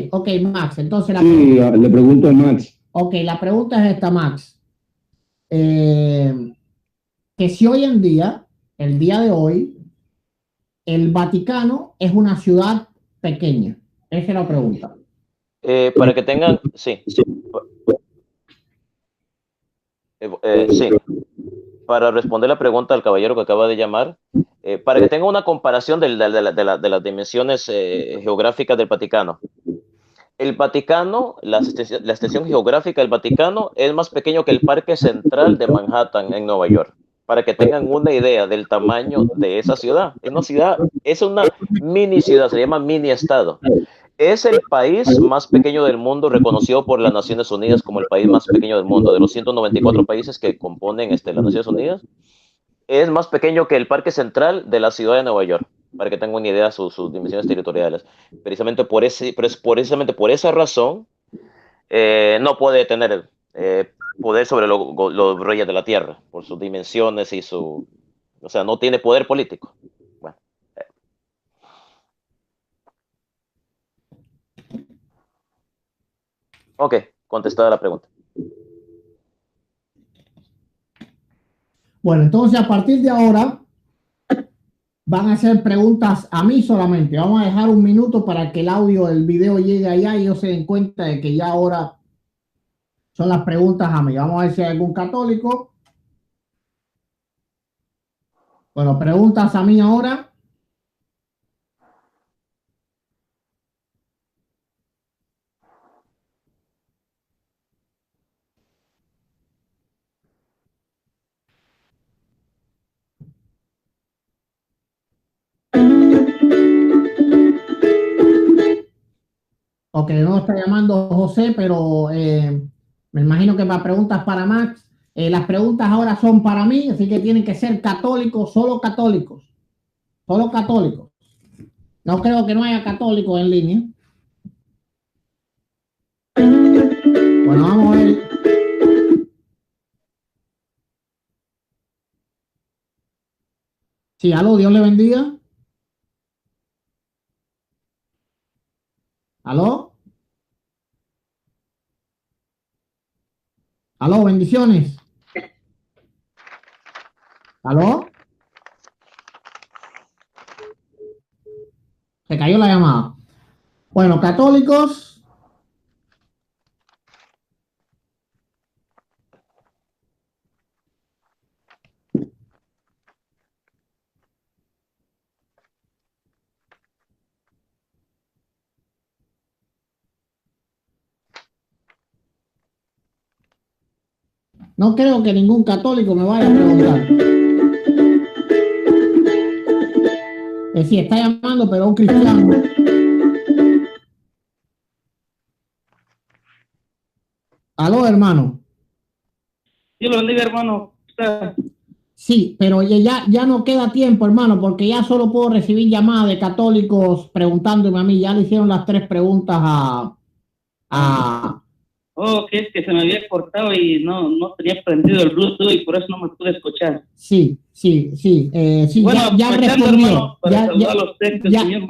S1: Max. Entonces
S6: Sí, le pregunto a Max.
S1: Ok, la pregunta es esta, Max. Que si hoy en día, el día de hoy, el Vaticano es una ciudad pequeña. Esa es la pregunta.
S2: Para que tengan, sí. Sí. Para responder la pregunta al caballero que acaba de llamar, para que tenga una comparación de las dimensiones geográficas del Vaticano. El Vaticano, la extensión geográfica del Vaticano es más pequeño que el Parque Central de Manhattan en Nueva York. Para que tengan una idea del tamaño de esa ciudad. Es una mini ciudad, se llama mini estado. Es el país más pequeño del mundo, reconocido por las Naciones Unidas como el país más pequeño del mundo. De los 194 países que componen las Naciones Unidas, es más pequeño que el Parque Central de la ciudad de Nueva York, para que tengan una idea de sus dimensiones territoriales. Precisamente precisamente por esa razón, no puede tener poder sobre los reyes de la tierra, por sus dimensiones y o sea, no tiene poder político. Bueno. Ok, contestada la pregunta.
S1: Bueno, entonces a partir de ahora van a hacer preguntas a mí solamente. Vamos a dejar un minuto para que el audio del video llegue allá y ellos se den cuenta de que ya ahora son las preguntas a mí. Vamos a ver si hay algún católico. Bueno, preguntas a mí ahora. Ok, no está llamando José, pero me imagino que para preguntas para Max. Las preguntas ahora son para mí, así que tienen que ser católicos, solo católicos. Solo católicos. No creo que no haya católicos en línea. Bueno, vamos a ver. Sí, aló, Dios le bendiga. ¿Aló? ¿Aló? Bendiciones. ¿Aló? Se cayó la llamada. Bueno, católicos. No creo que ningún católico me vaya a preguntar. Sí, está llamando, pero un cristiano. Aló, hermano.
S7: Dios lo bendiga, hermano.
S1: Sí, pero ya no queda tiempo, hermano, porque ya solo puedo recibir llamadas de católicos preguntándome a mí. Ya le hicieron las 3 preguntas a...
S7: Oh, que es que se me había cortado y no tenía prendido el Bluetooth y por eso no me pude escuchar.
S1: Sí.
S7: Bueno,
S1: ya respondió.
S7: Hermano, para saludar a los textos, Señor,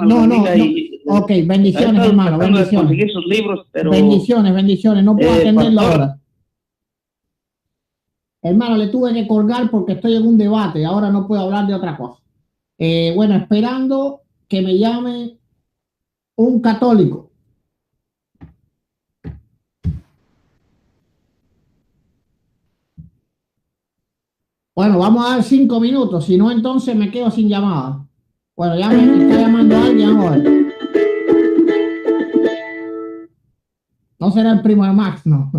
S1: Ok, bendiciones, hermano, bendiciones.
S7: Conseguir sus libros, pero...
S1: Bendiciones, no puedo atenderlo ahora. Hermano, le tuve que colgar porque estoy en un debate, ahora no puedo hablar de otra cosa. Bueno, esperando que me llame un católico. Bueno, vamos a dar 5 minutos, si no, entonces me quedo sin llamada. Bueno, ya me está llamando alguien ahora. No será el primo de Max, no.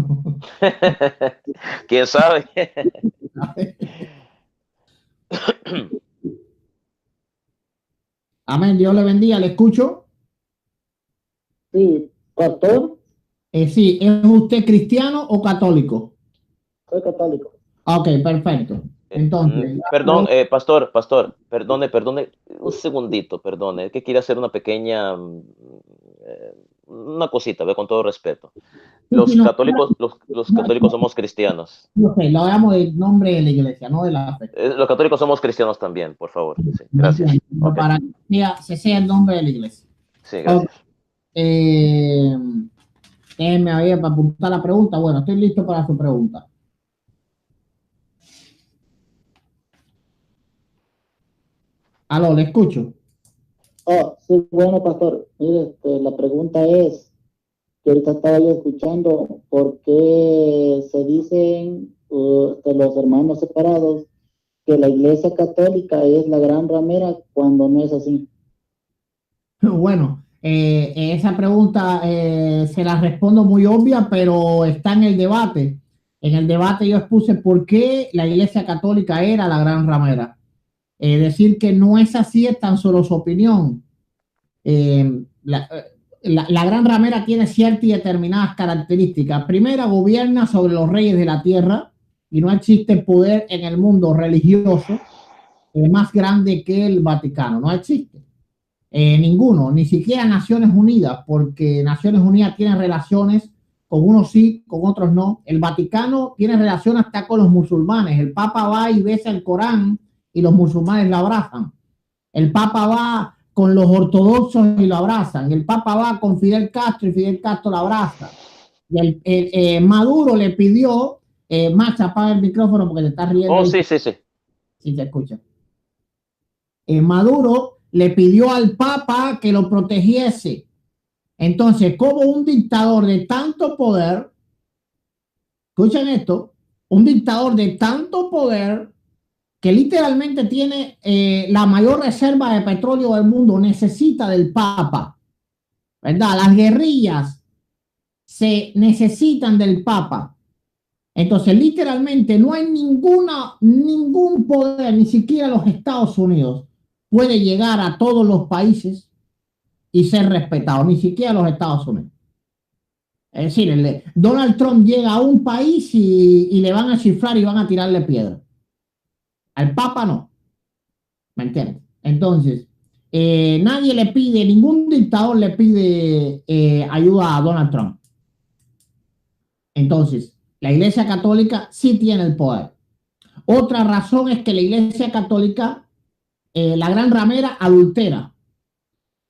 S2: ¿Quién sabe?
S1: Amén, Dios le bendiga, ¿le escucho?
S8: Sí, pastor.
S1: Sí, ¿es usted cristiano o católico?
S8: Soy católico.
S1: Ok, perfecto. Entonces,
S2: perdón, pastor, perdone un segundito, perdone, es que quiero hacer una pequeña, una cosita, ve, con todo respeto. Los católicos somos cristianos.
S1: Ok, lo hagamos del nombre de la iglesia, no de la fe.
S2: Los católicos somos cristianos también, por favor. Sí, gracias.
S1: Okay. Para que sea el nombre de la iglesia.
S2: Sí, gracias.
S1: Déjenme a ver para apuntar la pregunta. Bueno, estoy listo para su pregunta. Aló, le escucho.
S8: Sí, bueno, pastor. Mire, la pregunta es, que ahorita estaba yo escuchando, ¿por qué se dicen de los hermanos separados que la iglesia católica es la gran ramera cuando no es así?
S1: Bueno, esa pregunta se la respondo muy obvia, pero está en el debate. En el debate yo expuse por qué la iglesia católica era la gran ramera. Decir que no es así es tan solo su opinión. la gran ramera tiene ciertas y determinadas características. Primera, gobierna sobre los reyes de la tierra y no existe poder en el mundo religioso más grande que el Vaticano. No existe. Ninguno, ni siquiera Naciones Unidas, porque Naciones Unidas tiene relaciones con unos sí, con otros no. El Vaticano tiene relación hasta con los musulmanes. El Papa va y besa el Corán y los musulmanes lo abrazan. El Papa va con los ortodoxos y lo abrazan. El Papa va con Fidel Castro y Fidel Castro lo abraza. Y Maduro le pidió, Max, apaga el micrófono porque te estás riendo.
S2: Oh, sí, sí, sí.
S1: Sí, te escucha. Maduro le pidió al Papa que lo protegiese. Entonces, como un dictador de tanto poder, escuchen esto, un dictador de tanto poder que literalmente tiene la mayor reserva de petróleo del mundo, necesita del Papa, ¿verdad? Las guerrillas se necesitan del Papa. Entonces, literalmente no hay ningún poder, ni siquiera los Estados Unidos, puede llegar a todos los países y ser respetado, ni siquiera los Estados Unidos. Es decir, Donald Trump llega a un país y le van a chiflar y van a tirarle piedra. Al Papa no. ¿Me entiendes? Entonces, nadie le pide, ningún dictador le pide ayuda a Donald Trump. Entonces, la Iglesia Católica sí tiene el poder. Otra razón es que la Iglesia Católica, la gran ramera, adultera.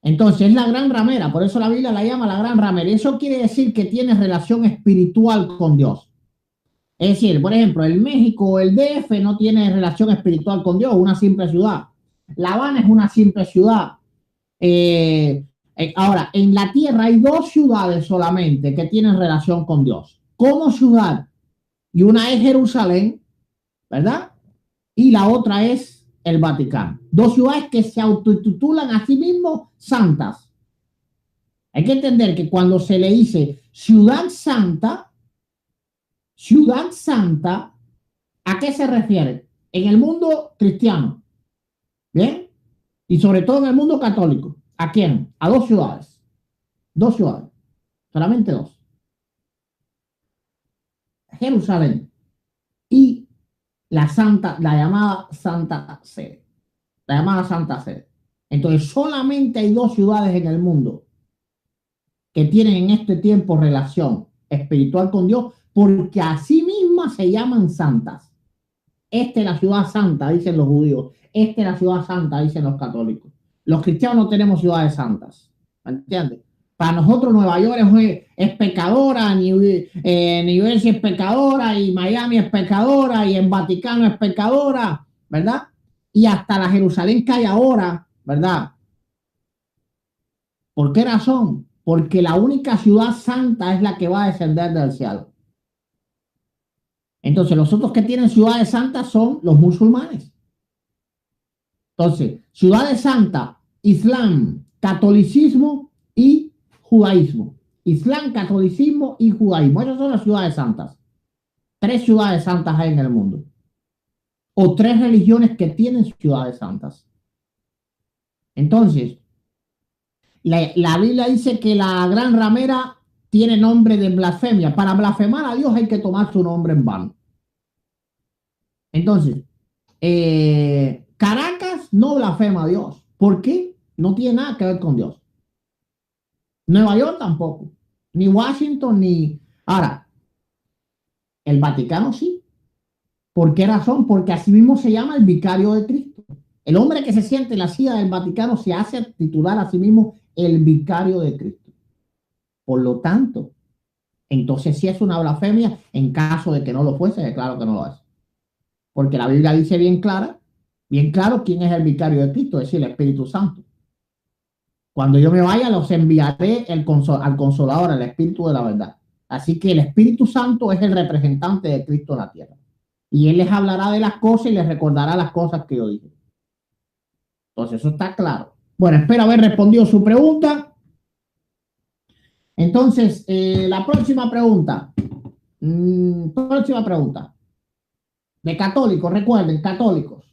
S1: Entonces, es la gran ramera, por eso la Biblia la llama la gran ramera. Y eso quiere decir que tiene relación espiritual con Dios. Es decir, por ejemplo, el México, el DF no tiene relación espiritual con Dios, una simple ciudad. La Habana es una simple ciudad. Ahora, en la tierra hay 2 ciudades solamente que tienen relación con Dios. Como ciudad. Y una es Jerusalén, ¿verdad? Y la otra es el Vaticano. 2 ciudades que se autotitulan a sí mismos santas. Hay que entender que cuando se le dice ciudad santa, ¿a qué se refiere? En el mundo cristiano, ¿bien? Y sobre todo en el mundo católico. ¿A quién? A 2 ciudades. 2 ciudades. Solamente 2. Jerusalén y la llamada Santa Sede. La llamada Santa Sede. Entonces, solamente hay 2 ciudades en el mundo que tienen en este tiempo relación espiritual con Dios, porque a sí mismas se llaman santas. Esta es la ciudad santa, dicen los judíos. Esta es la ciudad santa, dicen los católicos. Los cristianos no tenemos ciudades santas. ¿Me entiendes? Para nosotros Nueva York es pecadora, New Jersey es pecadora, y Miami es pecadora, y en Vaticano es pecadora, ¿verdad? Y hasta la Jerusalén que hay ahora, ¿verdad? ¿Por qué razón? Porque la única ciudad santa es la que va a descender del cielo. Entonces, los otros que tienen ciudades santas son los musulmanes. Entonces, ciudades santas, Islam, catolicismo y judaísmo. Islam, catolicismo y judaísmo. Esas son las ciudades santas. 3 ciudades santas hay en el mundo. O 3 religiones que tienen ciudades santas. Entonces, la Biblia dice que la gran ramera tiene nombre de blasfemia. Para blasfemar a Dios hay que tomar su nombre en vano. Entonces, Caracas no blasfema a Dios. ¿Por qué? No tiene nada que ver con Dios. Nueva York tampoco. Ni Washington, ni... Ahora, el Vaticano sí. ¿Por qué razón? Porque así mismo se llama el vicario de Cristo. El hombre que se siente en la silla del Vaticano se hace titular a sí mismo el vicario de Cristo. Por lo tanto, entonces sí es una blasfemia. En caso de que no lo fuese, claro que no lo es. Porque la Biblia dice bien claro quién es el vicario de Cristo, es decir, el Espíritu Santo. Cuando yo me vaya, los enviaré al Consolador, al Espíritu de la verdad. Así que el Espíritu Santo es el representante de Cristo en la tierra. Y Él les hablará de las cosas y les recordará las cosas que yo dije. Entonces, eso está claro. Bueno, espero haber respondido su pregunta. Entonces, la próxima pregunta. Próxima pregunta. De católicos, recuerden, católicos.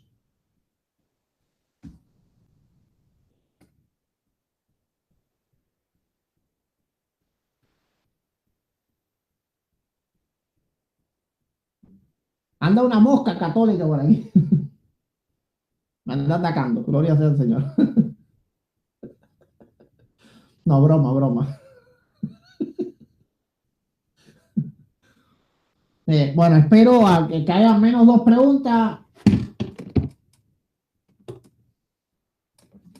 S1: Anda una mosca católica por aquí. Me anda atacando. Gloria sea al Señor. No, broma, broma. Bueno, espero a que haya menos dos preguntas.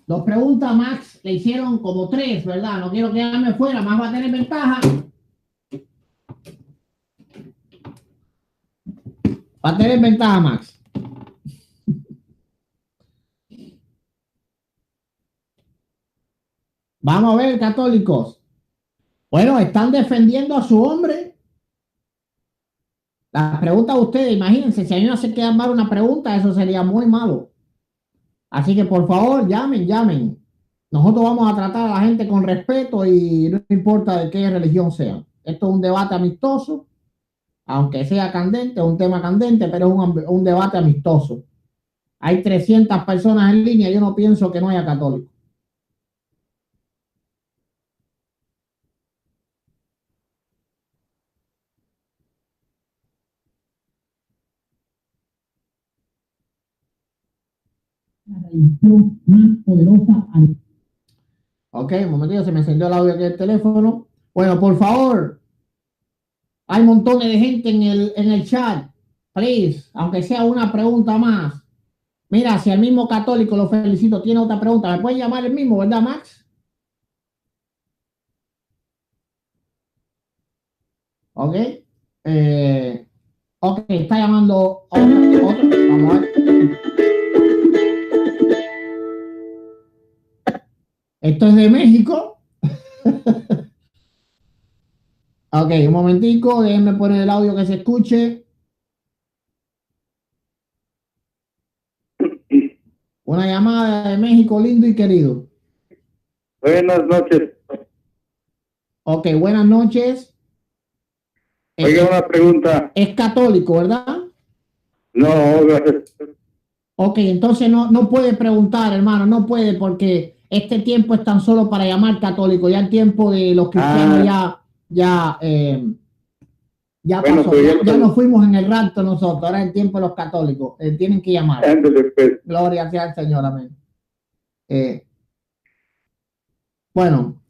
S1: Dos preguntas, Max, le hicieron como tres, ¿verdad? No quiero quedarme fuera, más va a tener ventaja. Va a tener ventaja, Max. Vamos a ver, católicos. Bueno, están defendiendo a su hombre. La pregunta a ustedes, imagínense, si a mí no se queda mal una pregunta, eso sería muy malo. Así que por favor, llamen, llamen. Nosotros vamos a tratar a la gente con respeto y no importa de qué religión sea. Esto es un debate amistoso, aunque sea candente, es un tema candente, pero es un debate amistoso. Hay 300 personas en línea, yo no pienso que no haya católicos. La religión más poderosa. Ok, un momentito, se me encendió el audio aquí del teléfono. Bueno, por favor, hay montones de gente en el chat. Please, aunque sea una pregunta más. Mira, si el mismo católico, lo felicito, tiene otra pregunta, ¿me pueden llamar el mismo, verdad, Max? Ok. Ok, está llamando otro. Vamos a ver. Esto es de México. Ok, un momentico, déjenme poner el audio que se escuche. Una llamada de México, lindo y querido.
S9: Buenas noches.
S1: Ok, buenas noches.
S9: Oiga, una pregunta.
S1: Es católico, ¿verdad?
S9: No, gracias.
S1: Ok, entonces no puede preguntar, hermano, no puede porque este tiempo es tan solo para llamar católico. Ya el tiempo de los cristianos ya
S9: Bueno,
S1: pasó. Ya nos fuimos en el rapto nosotros. Ahora es el tiempo de los católicos. Tienen que llamar.
S9: Pues.
S1: Gloria sea al Señor, amén. Bueno,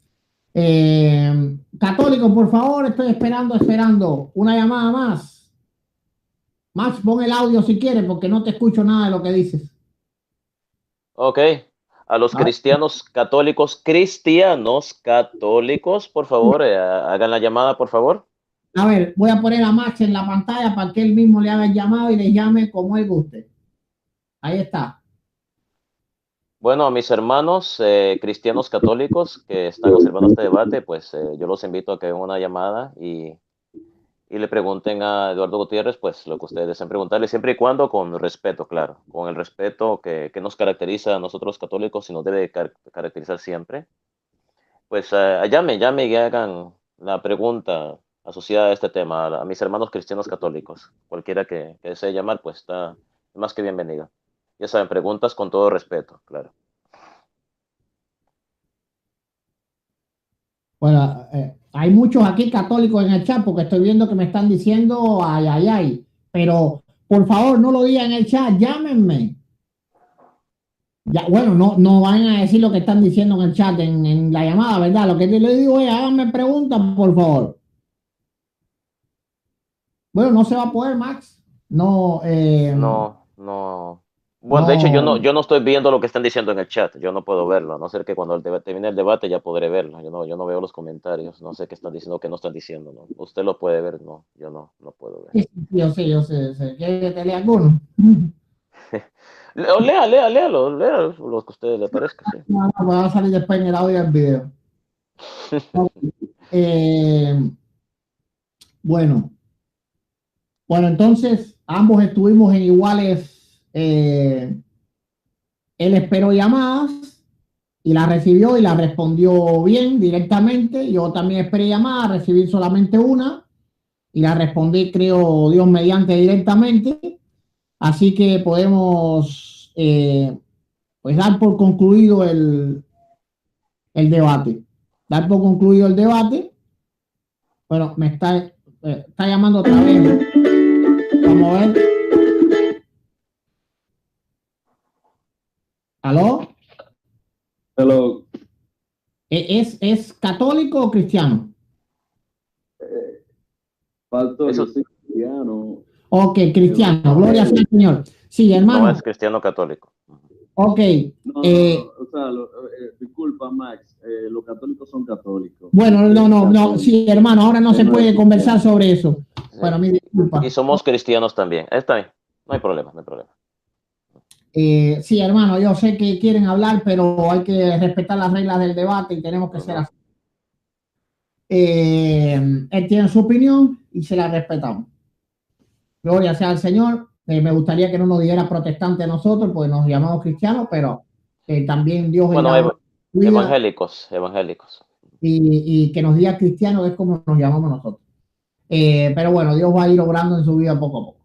S1: católico, por favor, estoy esperando una llamada más. Max, pon el audio si quieres, porque no te escucho nada de lo que dices.
S2: Ok. A los cristianos católicos, por favor, hagan la llamada, por favor.
S1: A ver, voy a poner a Max en la pantalla para que él mismo le haga el llamado y le llame como él guste. Ahí está.
S2: Bueno, a mis hermanos cristianos católicos que están observando este debate, pues yo los invito a que hagan una llamada y le pregunten a Eduardo Gutiérrez, pues lo que ustedes deseen preguntarle, siempre y cuando con respeto, claro, con el respeto que nos caracteriza a nosotros los católicos y nos debe caracterizar siempre. Pues llame y hagan la pregunta asociada a este tema a mis hermanos cristianos católicos. Cualquiera que desee llamar, pues está más que bienvenida. Ya saben, preguntas con todo respeto, claro.
S1: Bueno, hay muchos aquí católicos en el chat porque estoy viendo que me están diciendo ay, ay, ay. Pero por favor, no lo digan en el chat, llámenme. Ya, bueno, no van a decir lo que están diciendo en el chat, en la llamada, ¿verdad? Lo que yo le digo es, háganme preguntas, por favor. Bueno, no se va a poder, Max. No.
S2: Bueno, de hecho, yo no estoy viendo lo que están diciendo en el chat. Yo no puedo verlo, a no ser que cuando termine el debate ya podré verlo. Yo no veo los comentarios. No sé qué están diciendo, qué no están diciendo. ¿No? Usted lo puede ver, no. Yo no puedo ver.
S1: Sí, yo sé. ¿Quiere que te lea alguno?
S2: Lea lo que a usted le parezca, sí.
S1: No, va a salir después en el audio del video. Bueno, entonces ambos estuvimos en iguales. Él esperó llamadas y la recibió y la respondió bien directamente. Yo también esperé llamadas, recibí solamente una y la respondí, creo, Dios mediante, directamente. Así que podemos pues dar por concluido el debate. Dar por concluido el debate. Bueno, me está llamando otra vez. Vamos a ver. ¿Aló?
S10: Hello.
S1: ¿Es católico o cristiano?
S10: Pastor,
S2: Eso-
S10: yo soy cristiano.
S1: Ok, cristiano. Gloria sea al Señor. Sí,
S2: No
S1: hermano.
S2: es cristiano católico.
S1: Ok.
S10: No, o sea, disculpa, Max, los católicos son católicos.
S1: Bueno, no.
S10: Católicos.
S1: Sí, hermano, ahora no se
S10: No
S1: puede
S10: es
S1: conversar
S10: cristiano.
S1: sobre eso.
S2: Sí.
S1: Bueno, mi disculpa.
S2: Y somos cristianos también. Está bien. No hay problema, no hay problema.
S1: Sí, hermano, yo sé que quieren hablar, pero hay que respetar las reglas del debate y tenemos que ser así. Él tiene su opinión y se la respetamos. Gloria sea al Señor. Me gustaría que no nos dijera protestante a nosotros, porque nos llamamos cristianos, pero también Dios
S2: Bueno,
S1: cuida,
S2: evangélicos.
S1: y que nos diga cristiano es como nos llamamos nosotros. Pero bueno, Dios va a ir obrando en su vida poco a poco.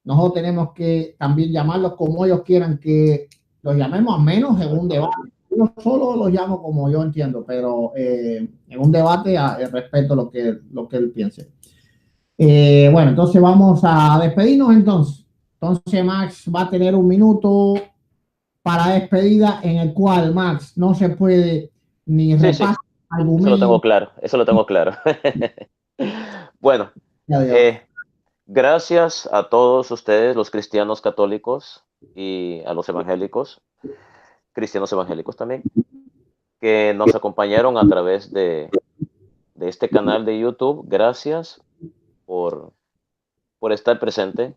S1: Nosotros tenemos que también llamarlos como ellos quieran que los llamemos, a menos en un debate. Yo solo los llamo como yo entiendo, pero en un debate respeto lo que él piense. Bueno, entonces vamos a despedirnos entonces. Entonces Max va a tener un minuto para despedida en el cual Max no se puede ni
S2: Sí.
S1: repasar argumentos.
S2: Eso lo tengo claro. Bueno, gracias a todos ustedes, los cristianos católicos y a los evangélicos, cristianos evangélicos también, que nos acompañaron a través de este canal de YouTube. Gracias por estar presente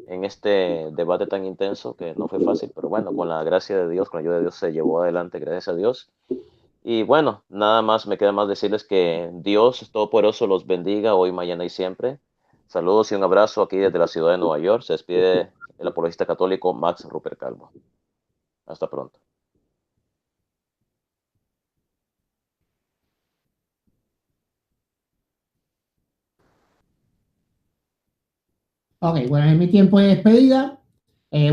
S2: en este debate tan intenso que no fue fácil, pero bueno, con la gracia de Dios, con la ayuda de Dios se llevó adelante, gracias a Dios. Y bueno, nada más me queda más decirles que Dios Todopoderoso los bendiga hoy, mañana y siempre. Saludos y un abrazo aquí desde la ciudad de Nueva York. Se despide el apologista católico Max Rupert Calvo. Hasta pronto.
S1: Ok, bueno, en mi tiempo de despedida,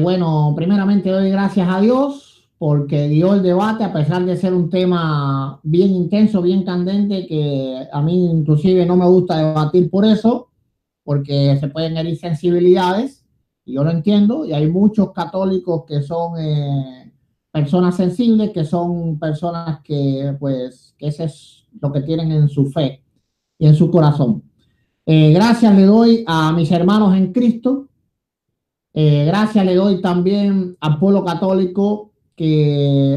S1: bueno, primeramente doy gracias a Dios porque dio el debate, a pesar de ser un tema bien intenso, bien candente, que a mí inclusive no me gusta debatir por eso, porque se pueden herir sensibilidades, y yo lo entiendo, y hay muchos católicos que son personas sensibles, que son personas que, pues, que ese es lo que tienen en su fe y en su corazón. Gracias le doy a mis hermanos en Cristo. Gracias le doy también al pueblo católico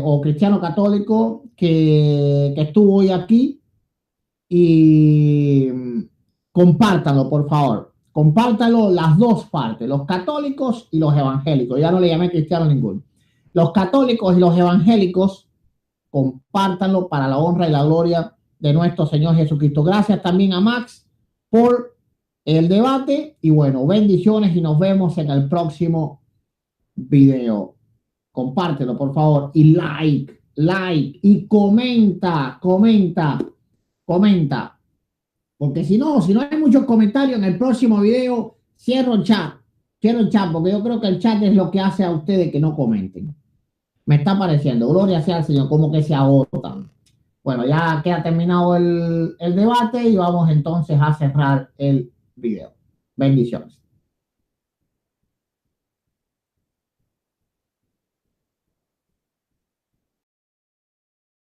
S1: o cristiano católico que estuvo hoy aquí. Y compártanlo, por favor. Compártanlo las dos partes, los católicos y los evangélicos. Ya no le llamé cristiano a ninguno. Los católicos y los evangélicos, compártanlo para la honra y la gloria de nuestro Señor Jesucristo. Gracias también a Max por el debate y bueno, bendiciones y nos vemos en el próximo video. Compártelo, por favor, y like y comenta, porque si no hay muchos comentarios en el próximo video, cierro el chat, porque yo creo que el chat es lo que hace a ustedes que no comenten. Me está pareciendo, gloria sea al Señor, como que se agotan. Bueno, ya queda terminado el debate y vamos entonces a cerrar el video. Bendiciones.